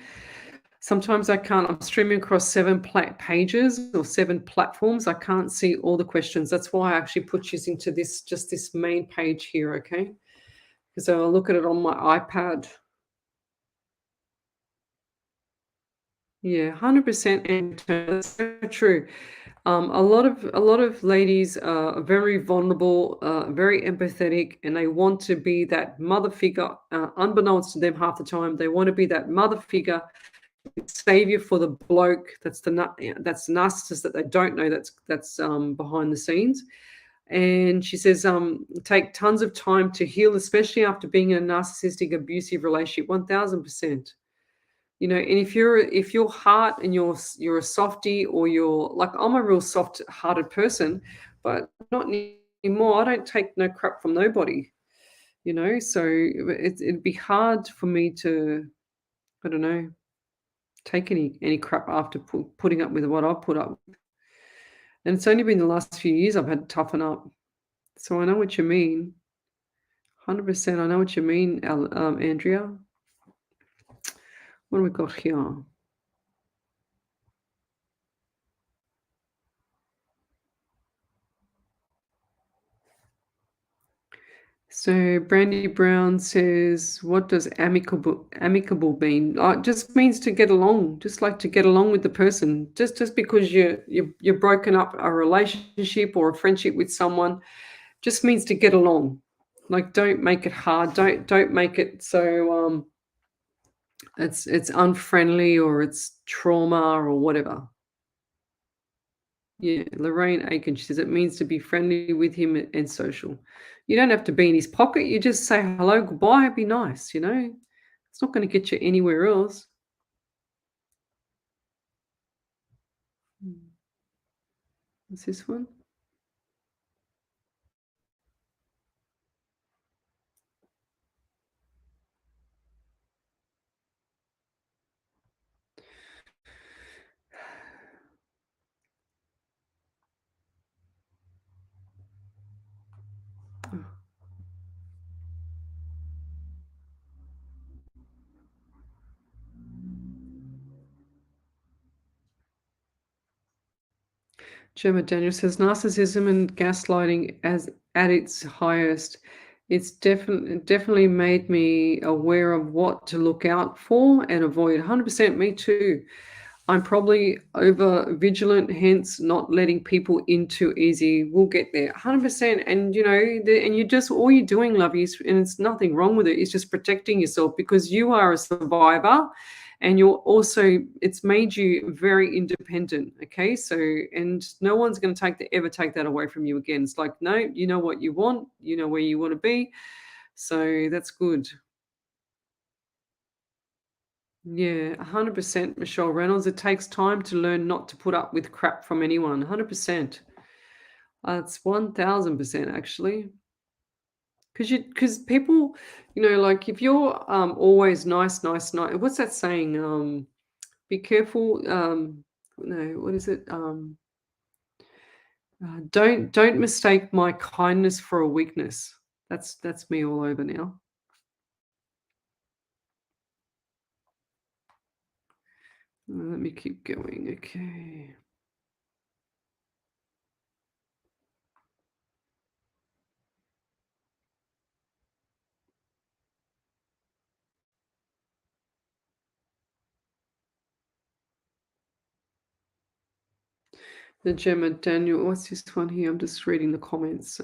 Sometimes I can't. I'm streaming across 7 pages or 7 platforms. I can't see all the questions. That's why I actually put you into this main page here, okay? Because I'll look at it on my iPad. Yeah, 100%, and that's so true. A lot of ladies are very vulnerable, very empathetic, and they want to be that mother figure. Unbeknownst to them, half the time, they want to be that mother figure, savior for the bloke. That's the narcissist that they don't know. That's behind the scenes. And she says, take tons of time to heal, especially after being in a narcissistic, abusive relationship. 1000%. And if your heart and you're a softie, or you're like, I'm a real soft hearted person, but not anymore. I don't take no crap from nobody. So it'd be hard for me to, I don't know, take any crap after putting up with what I've put up with. And it's only been the last few years I've had to toughen up. So I know what you mean. 100%. I know what you mean, Andrea. What do we got here? So Brandy Brown says, "What does amicable mean? It just means to get along, just like to get along with the person. Just because you're broken up a relationship or a friendship with someone, just means to get along. Like, don't make it hard. Don't make it so it's unfriendly, or it's trauma or whatever." Yeah, Lorraine Aiken, she says it means to be friendly with him and social. You don't have to be in his pocket. You just say hello, goodbye, be nice. It's not going to get you anywhere else. What's this one? Gemma Daniel says narcissism and gaslighting as at its highest. It's definitely made me aware of what to look out for and avoid. 100%, me too. I'm probably over vigilant, hence not letting people in too easy. We'll get there, 100%. And and you just all you're doing, love, is, and it's nothing wrong with it. It's just protecting yourself, because you are a survivor, and it's made you very independent. Okay, so, and no one's going to ever take that away from you again. It's like, no, you know what you want, you know where you want to be, so that's good. Yeah, 100%, Michelle Reynolds. It takes time to learn not to put up with crap from anyone. 100%. It's 1000% actually. Because people, like, if you're always nice, nice, nice. What's that saying? Be careful. No, what is it? Don't mistake my kindness for a weakness. That's me all over now. Let me keep going. Okay. The Gemma Daniel. What's this one here? I'm just reading the comments.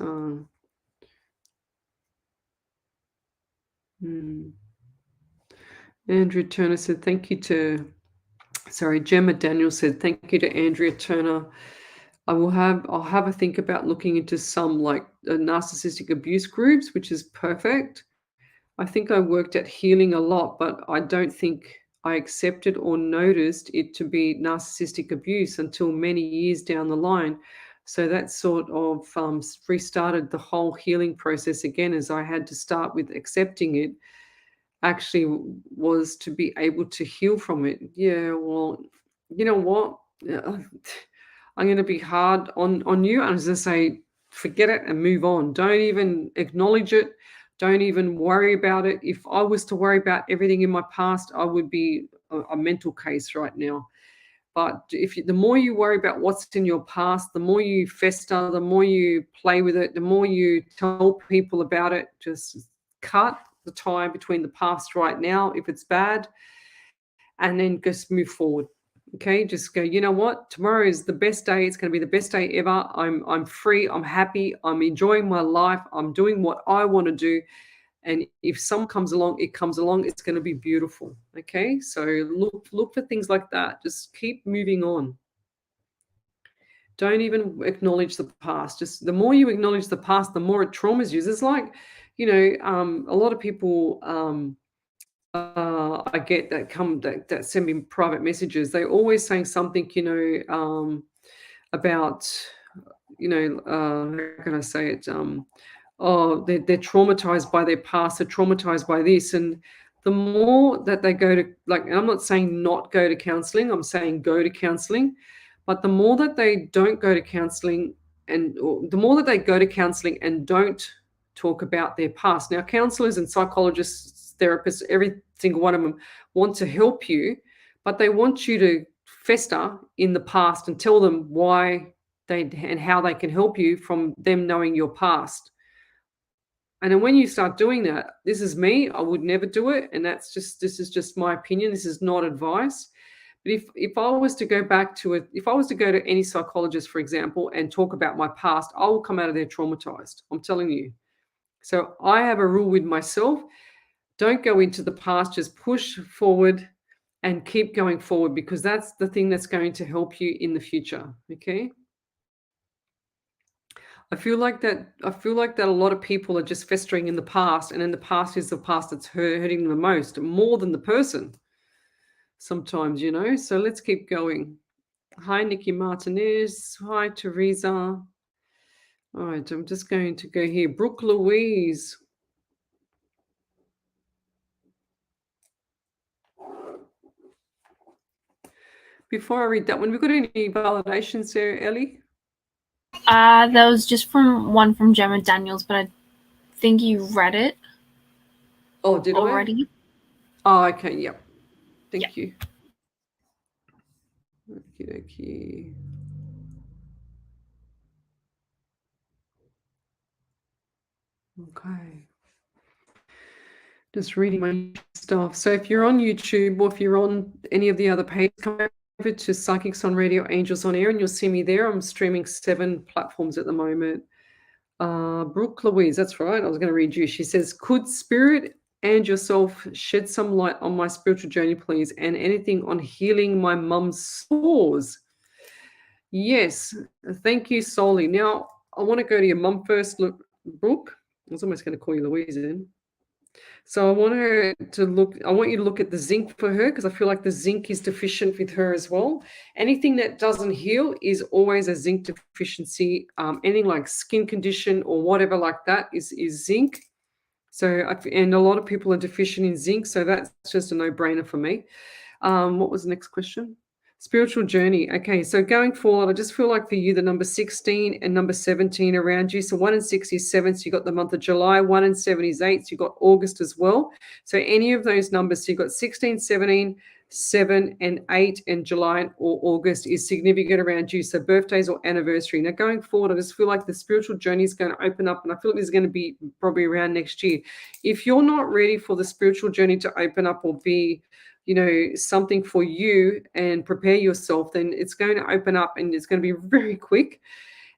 Andrea Turner said, thank you to, sorry, Gemma Daniel said, thank you to Andrea Turner. I'll have a think about looking into some, like, narcissistic abuse groups, which is perfect. I think I worked at healing a lot, but I don't think I accepted or noticed it to be narcissistic abuse until many years down the line. So that sort of restarted the whole healing process again, as I had to start with accepting it actually was to be able to heal from it. Yeah, well, you know what? Yeah, I'm going to be hard on you. I'm just going to say, forget it and move on. Don't even acknowledge it. Don't even worry about it. If I was to worry about everything in my past, I would be a mental case right now. But the more you worry about what's in your past, the more you fester, the more you play with it, the more you tell people about it. Just cut the tie between the past right now, if it's bad, and then just move forward. Okay, just go, you know what? Tomorrow is the best day. It's going to be the best day ever. I'm free. I'm happy. I'm enjoying my life. I'm doing what I want to do. And if someone comes along, it comes along. It's going to be beautiful. Okay, so look for things like that. Just keep moving on. Don't even acknowledge the past. Just the more you acknowledge the past, the more it traumas you. It's like, a lot of people. I get that send me private messages. They're always saying something, about, how can I say it? Oh, they're traumatized by their past. They're traumatized by this, and the more that they go to, like, and I'm not saying not go to counseling. I'm saying go to counseling, but the more that they don't go to counseling, or the more that they go to counseling and don't talk about their past. Now, counselors and psychologists, therapists, every single one of them want to help you, but they want you to fester in the past and tell them why they and how they can help you from them knowing your past. And then when you start doing that, this is me, I would never do it. And this is just my opinion. This is not advice. But if I was to go back to it, if I was to go to any psychologist, for example, and talk about my past, I will come out of there traumatized. I'm telling you. So I have a rule with myself. Don't go into the past, just push forward and keep going forward, because that's the thing that's going to help you in the future. Okay. I feel like that a lot of people are just festering in the past, and then the past is the past that's hurting them the most, more than the person sometimes, So let's keep going. Hi, Nikki Martinez. Hi, Teresa. All right, I'm just going to go here. Brooke Louise. Before I read that one, we got any validations there, Ellie? That was just from one from Gemma Daniels, but I think you read it. Oh, did already? Oh, okay. Yep. Thank Yeah. you. Okay. Okay. Just reading my stuff. So if you're on YouTube or if you're on any of the other pages, come over to Psychics on Radio, Angels on Air, and you'll see me there. I'm streaming 7 platforms at the moment. Brooke Louise, that's right. I was going to read you. She says, could spirit and yourself shed some light on my spiritual journey, please, and anything on healing my mum's sores? Yes, thank you, Soli. Now, I want to go to your mum first. Look, Brooke, I was almost going to call you Louise then. So I want you to look at the zinc for her, because I feel like the zinc is deficient with her as well. Anything that doesn't heal is always a zinc deficiency. Anything like skin condition or whatever like that is zinc. So, and a lot of people are deficient in zinc, so that's just a no-brainer for me. What was the next question? Spiritual journey. Okay, so going forward, I just feel like for you, the number 16 and number 17 around you. So 1 and 6 is 7, so you got the month of July. 1 and 7 is 8, so you got August as well. So any of those numbers, so you got 16, 17, 7 and 8, and July or August is significant around you. So birthdays or anniversary. Now going forward, I just feel like the spiritual journey is going to open up, and I feel like this is going to be probably around next year. If you're not ready for the spiritual journey to open up or be something for you and prepare yourself, then it's going to open up and it's going to be very quick.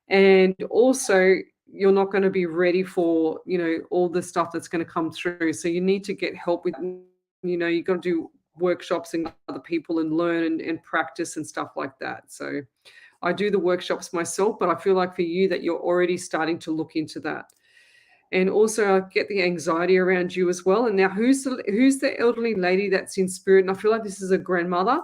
And also, you're not going to be ready for, all the stuff that's going to come through. So you need to get help with, you got to do workshops and other people and learn and practice and stuff like that. So I do the workshops myself, but I feel like for you that you're already starting to look into that. And also I get the anxiety around you as well. And now who's the elderly lady that's in spirit? And I feel like this is a grandmother,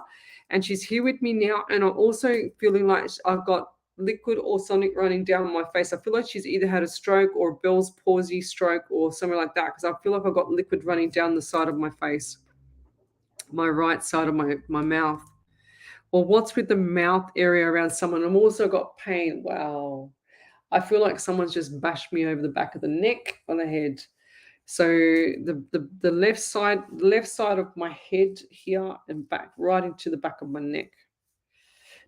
and she's here with me now. And I'm also feeling like I've got liquid or something running down my face. I feel like she's either had a stroke or a Bell's palsy stroke or something like that, because I feel like I've got liquid running down the side of my face, my right side of my mouth. Or what's with the mouth area around someone? I've also got pain. Wow. I feel like someone's just bashed me over the back of the neck on the head. So the left side of my head here and back, right into the back of my neck.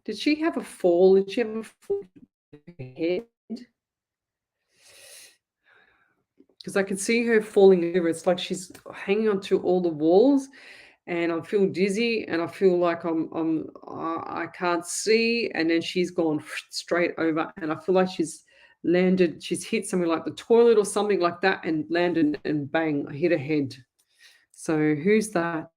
Did she have a fall? Did she have a fall in her head? Because I can see her falling over. It's like she's hanging onto all the walls, and I feel dizzy, and I feel like I can't see, and then she's gone straight over, and I feel like she's hit something like the toilet or something like that, and landed, and bang, I hit her head. So who's that?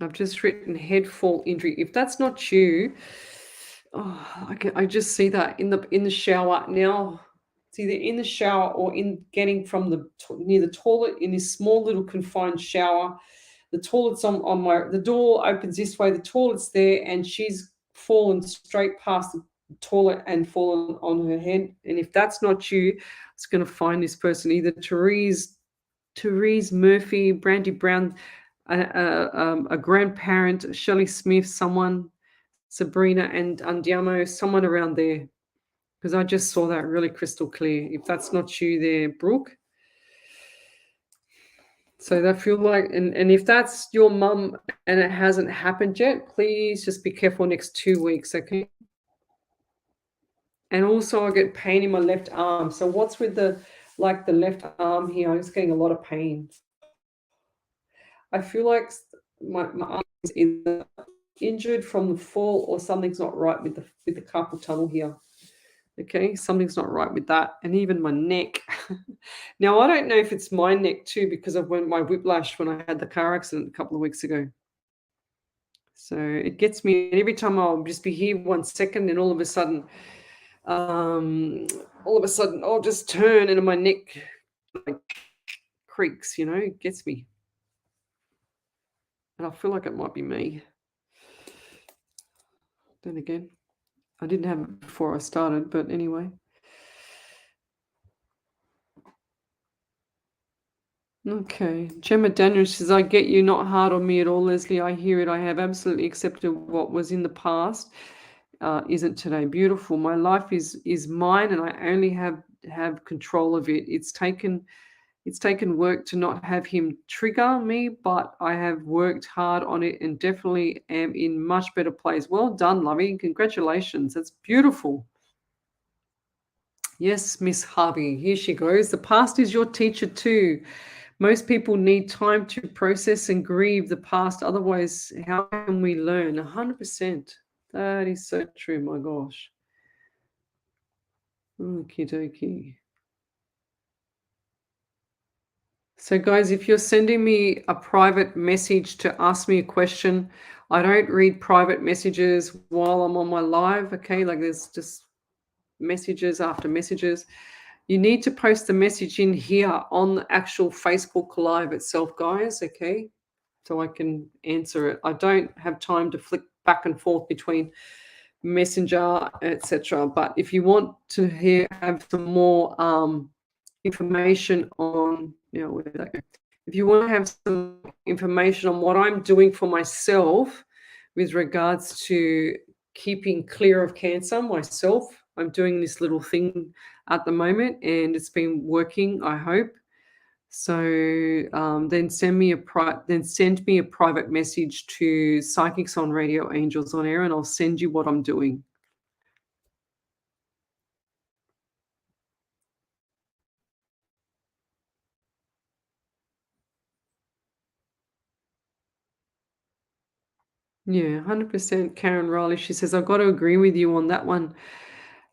I've just written head fall injury. If that's not you, oh, I just see that in the shower now. It's either in the shower or in getting from near the toilet, in this small little confined shower. The toilet's on the door opens this way. The toilet's there, and she's fallen straight past the toilet and fallen on her head. And if that's not you, I was going to find this person, either Therese Murphy, Brandy Brown, a grandparent, Shelley Smith, someone, Sabrina and Andiamo, someone around there, because I just saw that really crystal clear. If that's not you there, Brooke. So I feel like, and if that's your mum and it hasn't happened yet, please just be careful next 2 weeks, okay? And also I get pain in my left arm. So what's with the left arm here? I'm just getting a lot of pain. I feel like my arm is either injured from the fall, or something's not right with the carpal tunnel here. Okay, something's not right with that, and even my neck. Now I don't know if it's my neck too, because of my whiplash when I had the car accident a couple of weeks ago. So it gets me, and every time I'll just be here 1 second, and all of a sudden I'll just turn, and my neck like creaks. It gets me. And I feel like it might be me. Then again, I didn't have it before I started, but anyway. Okay. Gemma Daniels says, I get you, not hard on me at all, Lesley. I hear it. I have absolutely accepted what was in the past isn't today. Beautiful. My life is mine, and I only have control of it. It's taken work to not have him trigger me, but I have worked hard on it and definitely am in much better place. Well done, lovey. Congratulations. That's beautiful. Yes, Miss Harvey. Here she goes. The past is your teacher too. Most people need time to process and grieve the past. Otherwise, how can we learn? 100%. That is so true. My gosh. Okie dokie. So guys, if you're sending me a private message to ask me a question, I don't read private messages while I'm on my live, okay? Like there's just messages after messages. You need to post the message in here on the actual Facebook Live itself, guys, okay? So I can answer it. I don't have time to flick back and forth between Messenger, etc. But if you want to have some more information on, where did that go? If you want to have some information on what I'm doing for myself with regards to keeping clear of cancer myself, I'm doing this little thing at the moment, and it's been working, I hope. So then send me a private message to Psychics on Radio, Angels on Air, and I'll send you what I'm doing. Yeah, 100%. Karen Riley, she says, I've got to agree with you on that one.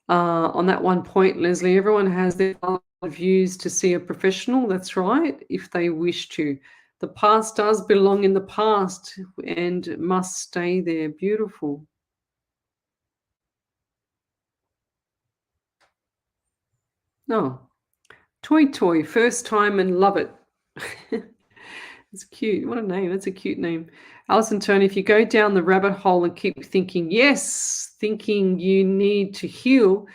On that one point, Lesley, everyone has their views to see a professional. That's right, if they wish to. The past does belong in the past and must stay there. Beautiful. Oh, Toy, first time and love it. It's cute. What a name. That's a cute name. Alison Turner, if you go down the rabbit hole and keep thinking you need to heal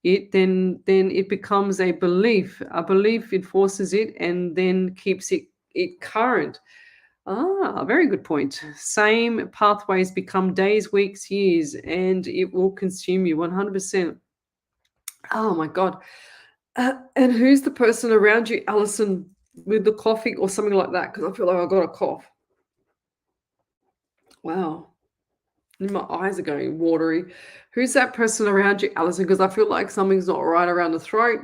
it, then it becomes a belief. A belief enforces it and then keeps it current. Very good point. Same pathways become days, weeks, years, and it will consume you 100%. Oh my God. And who's the person around you, Alison, with the coughing or something like that? Because I feel like I've got a cough. Wow. My eyes are going watery. Who's that person around you, Alison? Because I feel like something's not right around the throat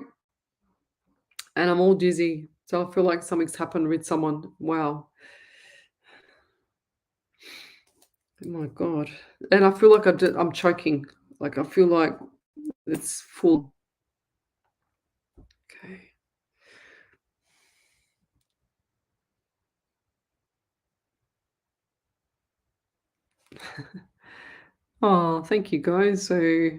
and I'm all dizzy. So I feel like something's happened with someone. Wow. Oh my God. And I feel like I'm choking. Like I feel like it's full. Okay. Oh, thank you guys. So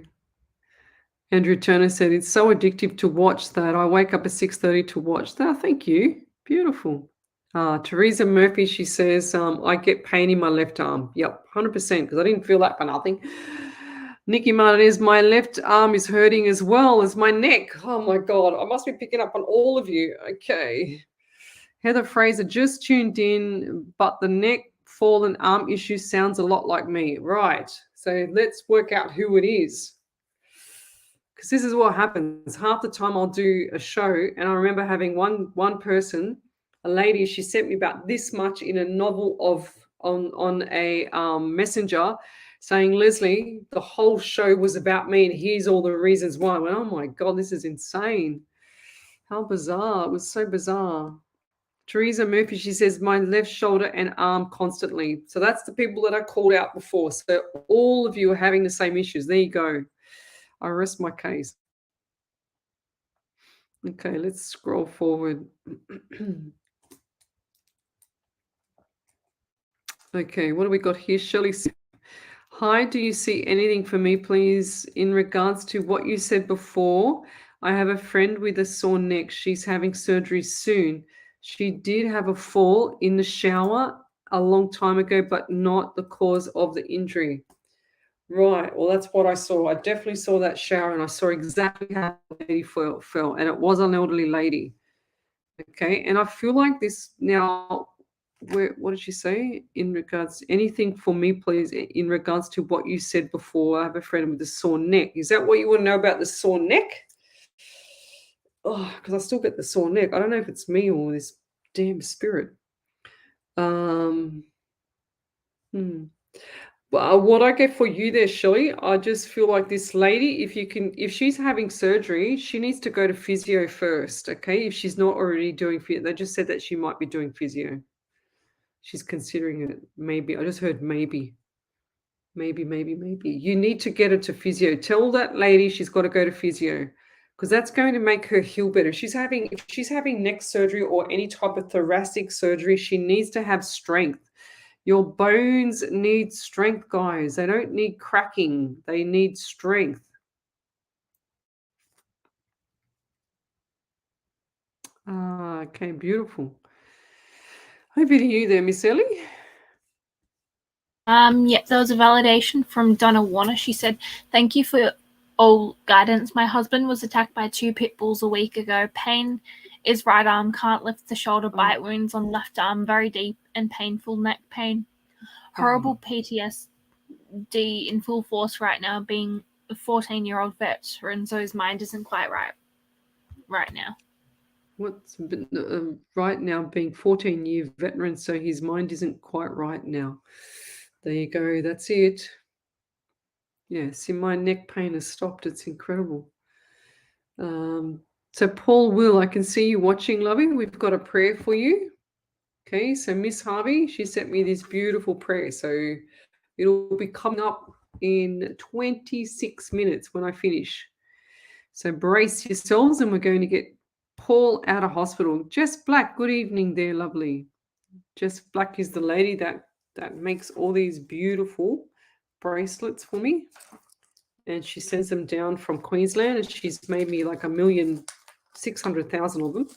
Andrew Turner said it's so addictive to watch that. I wake up at 6:30 to watch that. Thank you. Beautiful. Teresa Murphy, she says, I get pain in my left arm. Yep, 100%, because I didn't feel that for nothing. Nikki Martinez, my left arm is hurting as well as my neck. Oh my God, I must be picking up on all of you. Okay. Heather Fraser just tuned in, but the neck, fall, and arm issue sounds a lot like me. Right. So let's work out who it is. Because this is what happens. Half the time I'll do a show, and I remember having one person, a lady, she sent me about this much in a novel on a messenger saying, Lesley, the whole show was about me, and here's all the reasons why. I went, oh my God, this is insane. How bizarre. It was so bizarre. Teresa Murphy, she says, my left shoulder and arm constantly. So that's the people that I called out before. So all of you are having the same issues. There you go. I rest my case. Okay, let's scroll forward. Okay, what do we got here? Shelley, hi, do you see anything for me, please, in regards to what you said before? I have a friend with a sore neck. She's having surgery soon. She did have a fall in the shower a long time ago, but not the cause of the injury. Right. Well, that's what I saw. I definitely saw that shower, and I saw exactly how the lady fell, and it was an elderly lady. Okay. And I feel like this now. What did she say in regards to anything for me, please? In regards to what you said before, I have a friend with a sore neck. Is that what you want to know about the sore neck? Oh, because I still get the sore neck. I don't know if it's me or this damn spirit. What I get for you there, Shelley, I just feel like this lady, if she's having surgery, she needs to go to physio first, okay? If she's not already doing physio, they just said that she might be doing physio. She's considering it. Maybe. I just heard maybe. Maybe. You need to get her to physio. Tell that lady she's got to go to physio because that's going to make her heal better. If she's having neck surgery or any type of thoracic surgery, she needs to have strength. Your bones need strength, guys. They don't need cracking. They need strength. Okay, beautiful. Over to you there, Miss Ellie. Yep, there was a validation from Donna Warner. She said, thank you for all guidance. My husband was attacked by 2 pit bulls a week ago. Pain is right arm, can't lift the shoulder, bite wounds on left arm, very deep and painful neck pain. Horrible PTSD in full force right now, being a 14-year-old veteran, so his mind isn't quite right now. What's right now being 14-year veteran, so his mind isn't quite right now. There you go. That's it. Yeah, see, my neck pain has stopped. It's incredible. So Paul Will, I can see you watching, lovey. We've got a prayer for you. Okay, so Miss Harvey, she sent me this beautiful prayer. So it'll be coming up in 26 minutes when I finish. So brace yourselves, and we're going to get Paul out of hospital. Jess Black, good evening there, lovely. Jess Black is the lady that makes all these beautiful bracelets for me. And she sends them down from Queensland, and she's made me like 1,600,000 of them.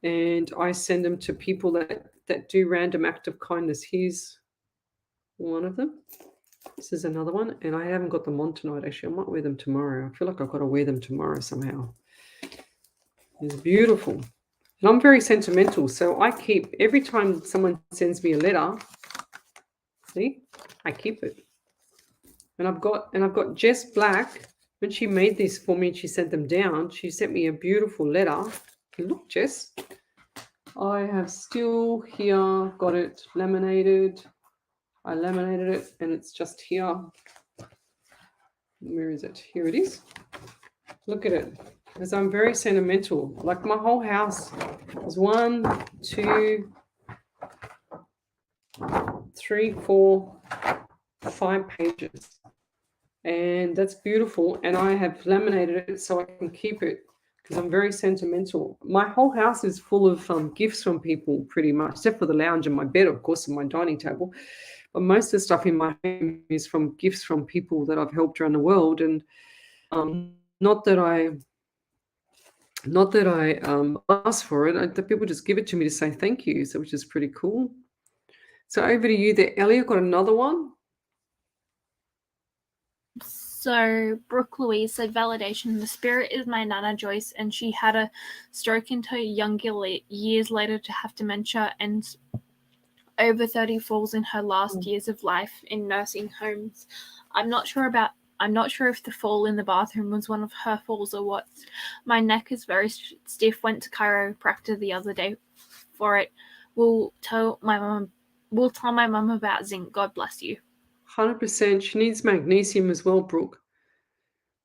And I send them to people that do random act of kindness. Here's one of them. This is another one, and I haven't got them on tonight. Actually, I might wear them tomorrow. I feel like I've got to wear them tomorrow somehow. It's beautiful. And I'm very sentimental, so I keep, every time someone sends me a letter, see, I keep it. And I've got Jess Black, when she made this for me and she sent them down, she sent me a beautiful letter. Look, Jess, I have still here got it laminated. I laminated it, and it's just here. Where is it? Here it is. Look at it. because I'm very sentimental. Like my whole house is 1, 2, 3, 4, 5 pages. And that's beautiful. And I have laminated it so I can keep it because I'm very sentimental. My whole house is full of gifts from people, pretty much, except for the lounge and my bed, of course, and my dining table. But most of the stuff in my home is from gifts from people that I've helped around the world. And not that I ask for it. The people just give it to me to say thank you, so which is pretty cool. So over to you there, Elliot. Got another one? So Brooke Louise said, validation. The spirit is my Nana Joyce, and she had a stroke in her younger years later to have dementia, and over 30 falls in her last years of life in nursing homes. I'm not sure if the fall in the bathroom was one of her falls or what. My neck is very stiff. Went to chiropractor the other day for it. We'll tell my mum about zinc. God bless you. 100%. She needs magnesium as well, Brooke.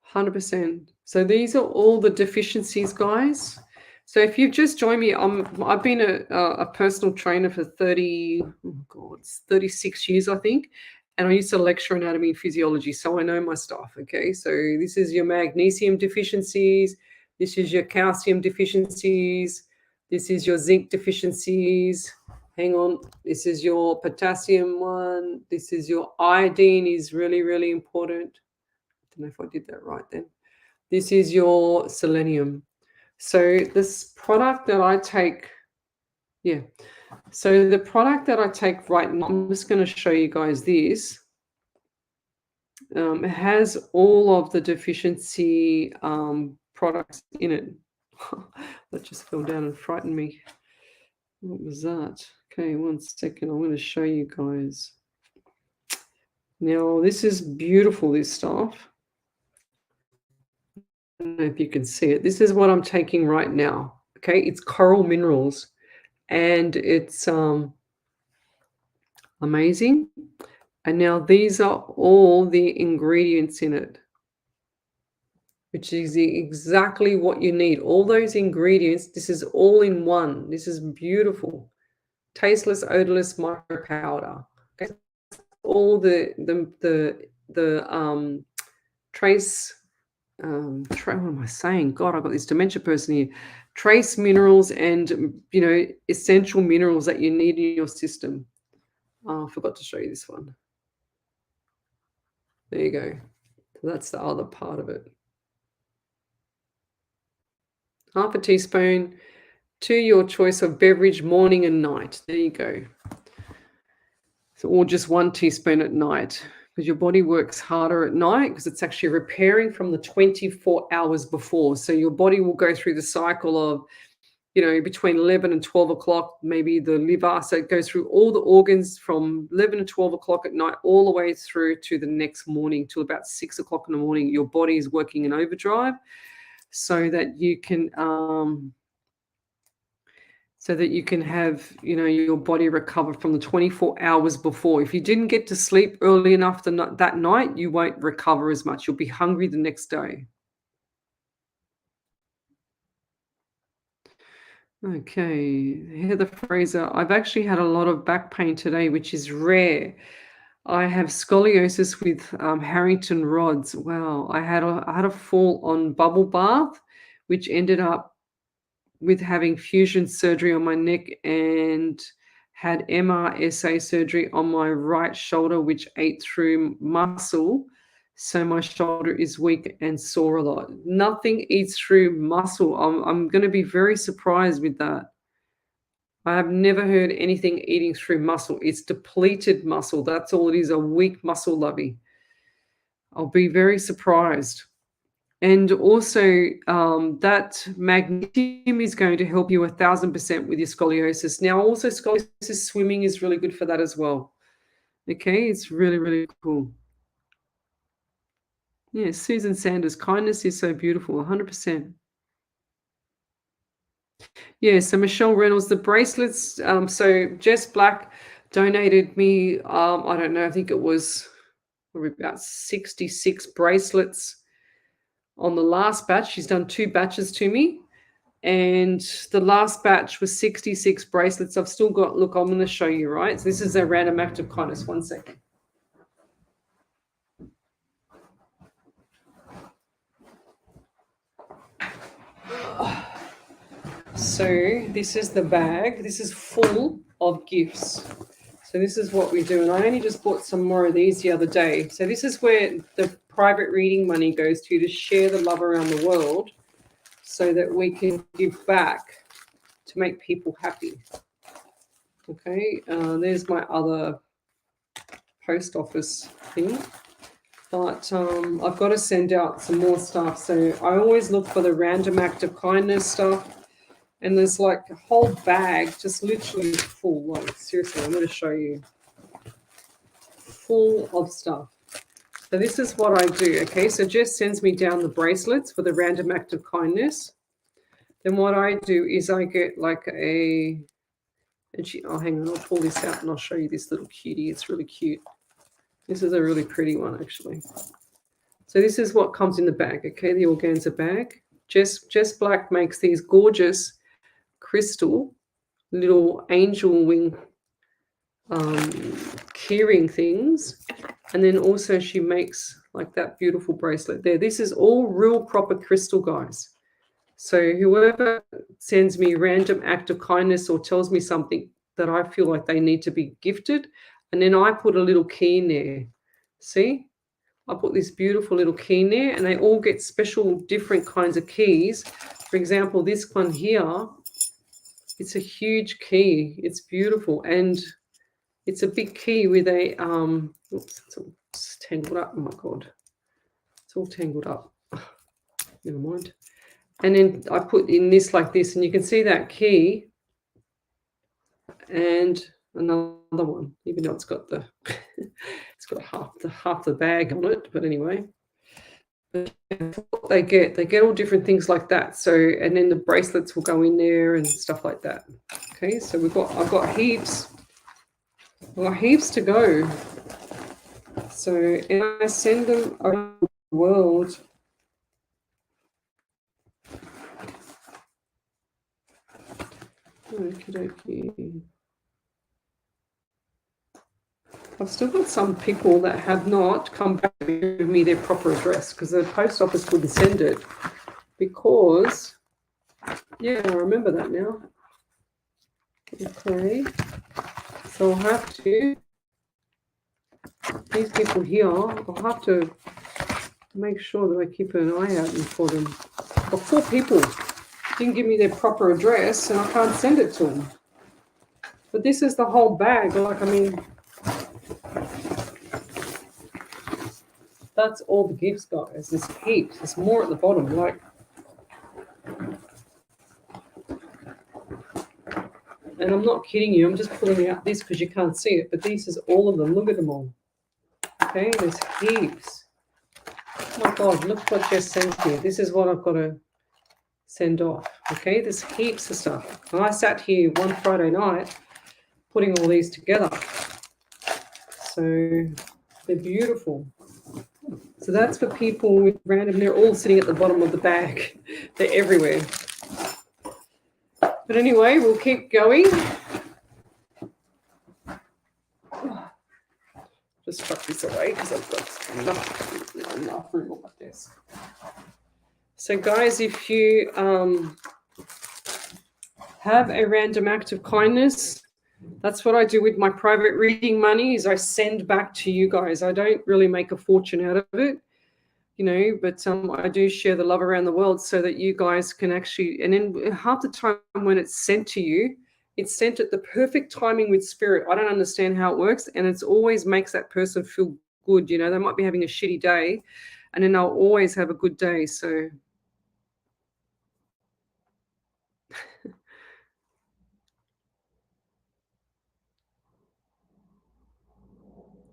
100%. So these are all the deficiencies, guys. So if you've just joined me, I've been a personal trainer for 36 years, I think. And I used to lecture anatomy and physiology, so I know my stuff, okay? So this is your magnesium deficiencies. This is your calcium deficiencies. This is your zinc deficiencies. Hang on. This is your potassium one. This is your iodine is really, really important. I don't know if I did that right then. This is your selenium. So this product that I take, so the product that I take right now, I'm just going to show you guys this. It has all of the deficiency products in it. That just fell down and frightened me. What was that? Okay, 1 second. I'm going to show you guys. Now, this is beautiful, this stuff. I don't know if you can see it. This is what I'm taking right now. Okay, it's coral minerals, and it's amazing. And now these are all the ingredients in it, which is exactly what you need. All those ingredients, this is all in one. This is beautiful. Tasteless, odorless micro powder. Okay. All the trace what am I saying? God, I've got this dementia person here. Trace minerals and essential minerals that you need in your system. Oh, I forgot to show you this one. There you go. So that's the other part of it. Half a teaspoon to your choice of beverage, morning and night. There you go. So, or just 1 teaspoon at night, because your body works harder at night because it's actually repairing from the 24 hours before. So your body will go through the cycle of, between 11 and 12 o'clock, maybe the liver. So it goes through all the organs from 11 to 12 o'clock at night, all the way through to the next morning till about 6 o'clock in the morning. Your body is working in overdrive so that you can have, your body recover from the 24 hours before. If you didn't get to sleep early enough that night, you won't recover as much. You'll be hungry the next day. Okay, Heather Fraser. I've actually had a lot of back pain today, which is rare. I have scoliosis with Harrington rods. Wow, I had a fall on bubble bath, which ended up with having fusion surgery on my neck, and had MRSA surgery on my right shoulder, which ate through muscle. So my shoulder is weak and sore a lot. Nothing eats through muscle. I'm going to be very surprised with that. I have never heard anything eating through muscle. It's depleted muscle. That's all it is, a weak muscle, lovey. I'll be very surprised. And also that magnesium is going to help you 1,000% with your scoliosis. Now, also scoliosis swimming is really good for that as well. Okay, it's really, really cool. Yeah, Susan Sanders, kindness is so beautiful, 100%. Yeah, so Michelle Reynolds, the bracelets. So Jess Black donated me, I don't know, I think it was probably about 66 bracelets. on the last batch. She's done 2 batches to me. And the last batch was 66 bracelets. I've still got, look, I'm going to show you, right? So this is a random act of kindness. 1 second. So this is the bag. This is full of gifts. So this is what we do. And I only just bought some more of these the other day. So this is where the private reading money goes to share the love around the world so that we can give back to make people happy. Okay, there's my other post office thing. But I've got to send out some more stuff. So I always look for the random act of kindness stuff. And there's like a whole bag just literally full. Like, seriously, I'm going to show you. Full of stuff. So this is what I do. Okay, so Jess sends me down the bracelets for the random act of kindness. Then what I do is I get like a... oh, hang on, I'll pull this out and I'll show you this little cutie. It's really cute. This is a really pretty one, actually. So this is what comes in the bag, okay, the organza bag. Jess Black makes these gorgeous crystal little angel wing keyring things. And then also she makes like that beautiful bracelet there. This is all real proper crystal, guys. So whoever sends me a random act of kindness or tells me something that I feel like they need to be gifted, and then I put a little key in there. See? I put this beautiful little key in there, and they all get special different kinds of keys. For example, this one here, it's a huge key. It's beautiful, and it's a big key with a oops, it's all tangled up. Oh my God, it's all tangled up. Never mind. And then I put in this like this, and you can see that key and another one, even though it's got the it's got half the bag on it, but anyway. But they get all different things like that. So, and then the bracelets will go in there and stuff like that. Okay, so I've got heaps to go. So, and I send them around the world. Okey-dokey. I've still got some people that have not come back to give me their proper address because the post office wouldn't send it because, yeah, I remember that now. Okay, so I'll have to, these people here, I'll have to make sure that I keep an eye out for them. But 4 people didn't give me their proper address and I can't send it to them. But this is the whole bag. Like, I mean, that's all the gifts, guys. There's heaps. There's more at the bottom. Like, and I'm not kidding you. I'm just pulling out this because you can't see it. But this is all of them. Look at them all. Okay, there's heaps. Oh my God, look what Jess sent me. This is what I've got to send off. Okay, there's heaps of stuff. And I sat here one Friday night putting all these together. So they're beautiful. So that's for people with random, they're all sitting at the bottom of the bag. They're everywhere. But anyway, we'll keep going. Just tuck this away because I've got enough room on my desk. So guys, if you have a random act of kindness, that's what I do with my private reading money is I send back to you guys. I don't really make a fortune out of it, you know, but I do share the love around the world so that you guys can actually, and then half the time when it's sent to you, it's sent at the perfect timing with spirit. I don't understand how it works, and it always makes that person feel good. You know, they might be having a shitty day, and then they'll always have a good day. So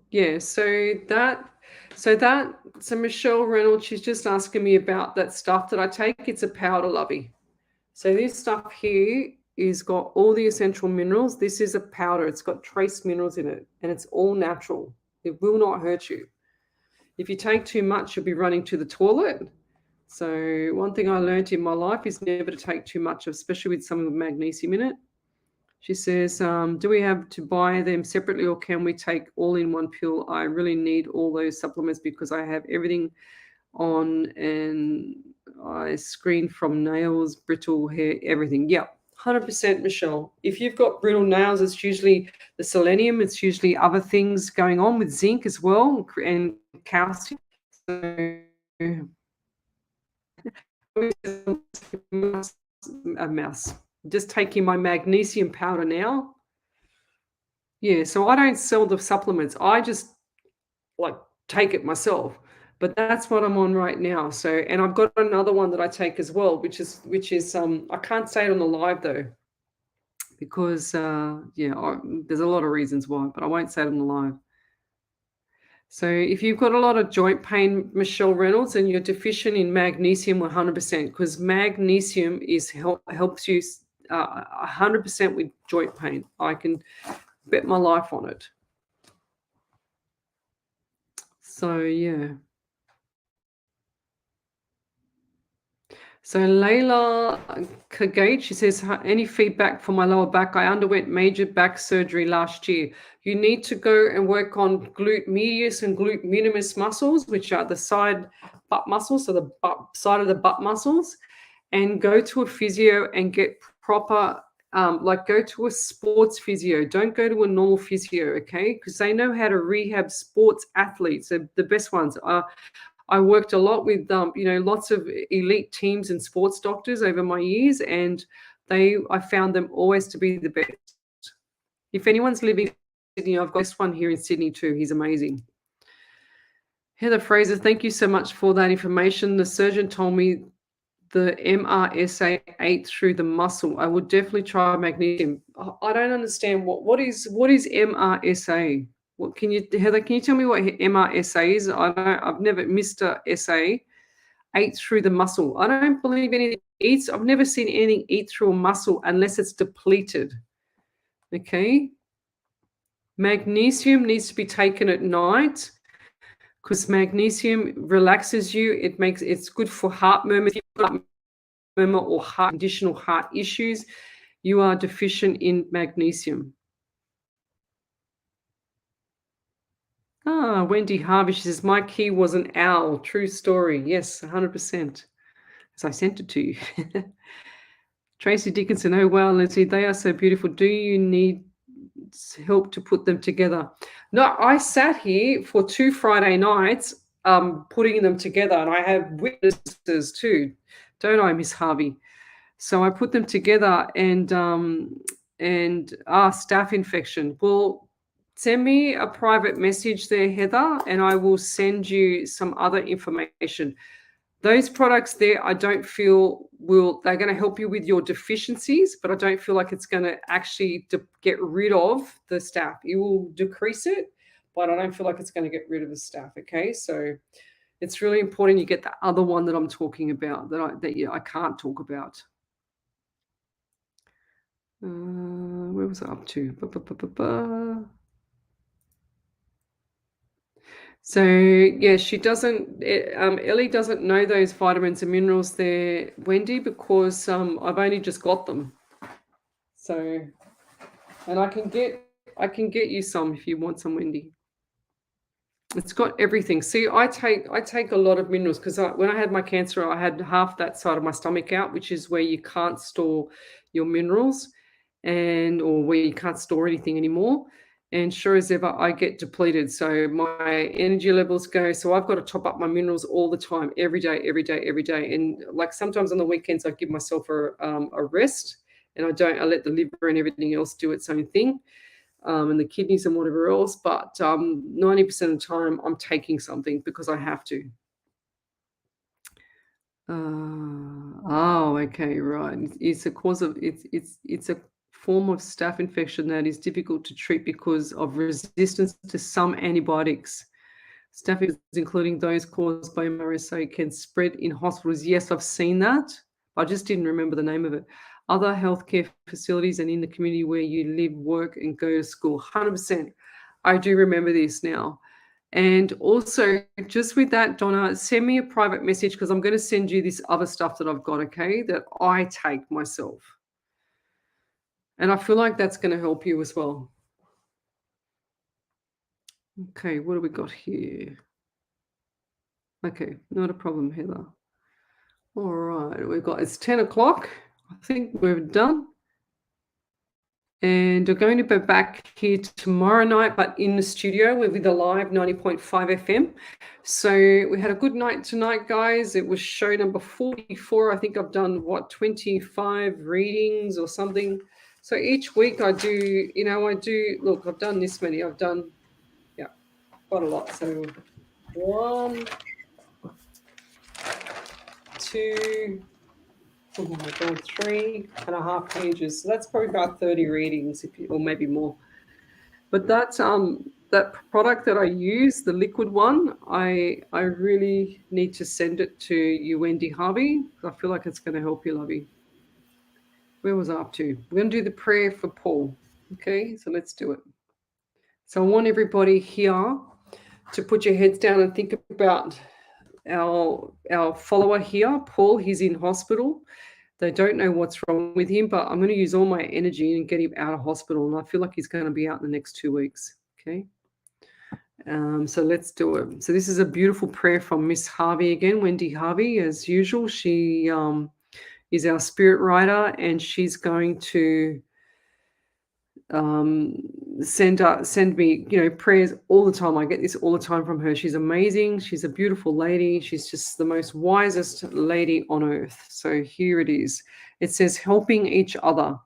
yeah, so Michelle Reynolds, she's just asking me about that stuff that I take. It's a powder, lovey. So this stuff here is got all the essential minerals. This is a powder. It's got trace minerals in it, and it's all natural. It will not hurt you. If you take too much, you'll be running to the toilet, So one thing I learned in my life is never to take too much, especially with some of the magnesium in it. She says, do we have to buy them separately or can we take all in one pill? I really need all those supplements because I have everything on and I screen from nails, brittle hair, everything. Yeah, 100%, Michelle. If you've got brittle nails, it's usually the selenium. It's usually other things going on with zinc as well and calcium. So a mouse. Just taking my magnesium powder now. Yeah, so I don't sell the supplements. I just like take it myself. But that's what I'm on right now. So, and I've got another one that I take as well, which is I can't say it on the live though, because there's a lot of reasons why, but I won't say it on the live. So if you've got a lot of joint pain, Michelle Reynolds, and you're deficient in magnesium 100%, because magnesium helps you 100% with joint pain. I can bet my life on it. So, yeah. So Layla Kagate, she says, any feedback for my lower back? I underwent major back surgery last year. You need to go and work on glute medius and glute minimus muscles, which are the side butt muscles, so the side of the butt muscles, and go to a physio and get proper, go to a sports physio. Don't go to a normal physio, okay? Because they know how to rehab sports athletes. They're the best ones. I worked a lot with, lots of elite teams and sports doctors over my years, and I found them always to be the best. If anyone's living in Sydney, I've got this one here in Sydney too. He's amazing. Heather Fraser, thank you so much for that information. The surgeon told me the MRSA ate through the muscle. I would definitely try magnesium. I don't understand what is MRSA? What Heather, can you tell me what MRSA is? I've never missed a SA. Ate through the muscle. I don't believe anything eats. I've never seen anything eat through a muscle unless it's depleted. Okay. Magnesium needs to be taken at night because magnesium relaxes you. It's good for heart murmur. If you've got murmur or additional heart issues, you are deficient in magnesium. Wendy Harvey, she says, my key was an owl. True story. Yes, 100%. As I sent it to you. Tracy Dickinson, oh, wow, Leslie, they are so beautiful. Do you need help to put them together? No, I sat here for 2 Friday nights putting them together, and I have witnesses too, don't I, Miss Harvey? So I put them together and staph infection. Well, send me a private message there, Heather, and I will send you some other information. Those products there, I don't feel they're going to help you with your deficiencies, but I don't feel like it's going to actually get rid of the staph. It will decrease it, but I don't feel like it's going to get rid of the staph. Okay, so it's really important you get the other one that I'm talking about that I can't talk about. Where was I up to? So yeah, she doesn't. Ellie doesn't know those vitamins and minerals there, Wendy, because I've only just got them. So, and I can get you some if you want some, Wendy. It's got everything. See, I take a lot of minerals because when I had my cancer, I had half that side of my stomach out, which is where you can't store your minerals, or where you can't store anything anymore. And sure as ever, I get depleted. So my energy levels go. So I've got to top up my minerals all the time, every day. And like sometimes on the weekends, I give myself a rest, and I let the liver and everything else do its own thing. And the kidneys and whatever else, but 90% of the time I'm taking something because I have to. Okay, right. It's a cause of it's a form of staph infection that is difficult to treat because of resistance to some antibiotics. Staph infections, including those caused by MRSA, can spread in hospitals. Yes, I've seen that. I just didn't remember the name of it. Other healthcare facilities and in the community where you live, work, and go to school. 100%. I do remember this now. And also, just with that, Donna, send me a private message because I'm going to send you this other stuff that I've got, okay, that I take myself. And I feel like that's going to help you as well. Okay, what do we got here? Okay, not a problem, Heather. All right, we've got, it's 10 o'clock. I think we're done. And we're going to be back here tomorrow night, but in the studio with the live 90.5 FM. So we had a good night tonight, guys. It was show number 44. I think I've done, 25 readings or something. So each week I do, look, I've done this many. I've done, quite a lot. So 1, 2, oh my God, 3.5 pages. So that's probably about 30 readings, or maybe more. But that's that product that I use, the liquid one, I really need to send it to you, Wendy Harvey. I feel like it's going to help you, lovey. Where was I up to? We're going to do the prayer for Paul. Okay, so let's do it. So I want everybody here to put your heads down and think about our follower here, Paul. He's in hospital. They don't know what's wrong with him, but I'm going to use all my energy and get him out of hospital. And I feel like he's going to be out in the next 2 weeks. Okay. So let's do it. So this is a beautiful prayer from Miss Harvey again, Wendy Harvey, as usual. She is our spirit writer, and she's going to send me, prayers all the time. I get this all the time from her. She's amazing. She's a beautiful lady. She's just the most wisest lady on earth. So here it is. It says, helping each other.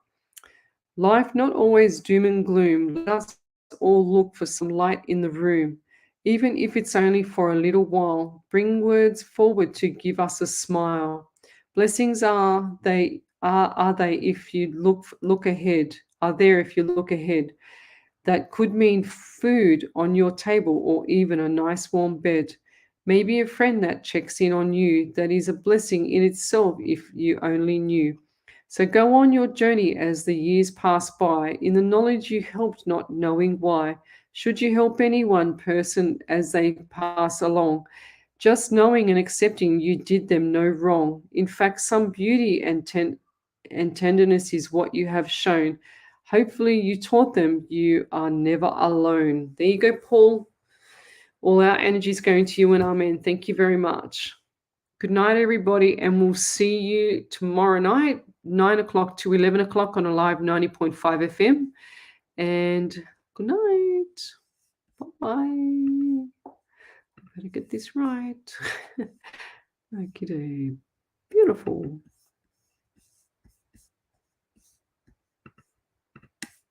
Life not always doom and gloom. Let us all look for some light in the room, even if it's only for a little while. Bring words forward to give us a smile. Blessings are they if you look ahead. Are there if you look ahead. That could mean food on your table or even a nice warm bed. Maybe a friend that checks in on you. That is a blessing in itself if you only knew. So go on your journey as the years pass by, in the knowledge you helped, not knowing why. Should you help any one person as they pass along, just knowing and accepting you did them no wrong. In fact, some beauty and tenderness is what you have shown. Hopefully you taught them you are never alone. There you go, Paul. All our energy is going to you and amen. Thank you very much. Good night, everybody, and we'll see you tomorrow night, 9 o'clock to 11 o'clock on a live 90.5 FM. And good night. Bye-bye. I better get this right. Okay, beautiful.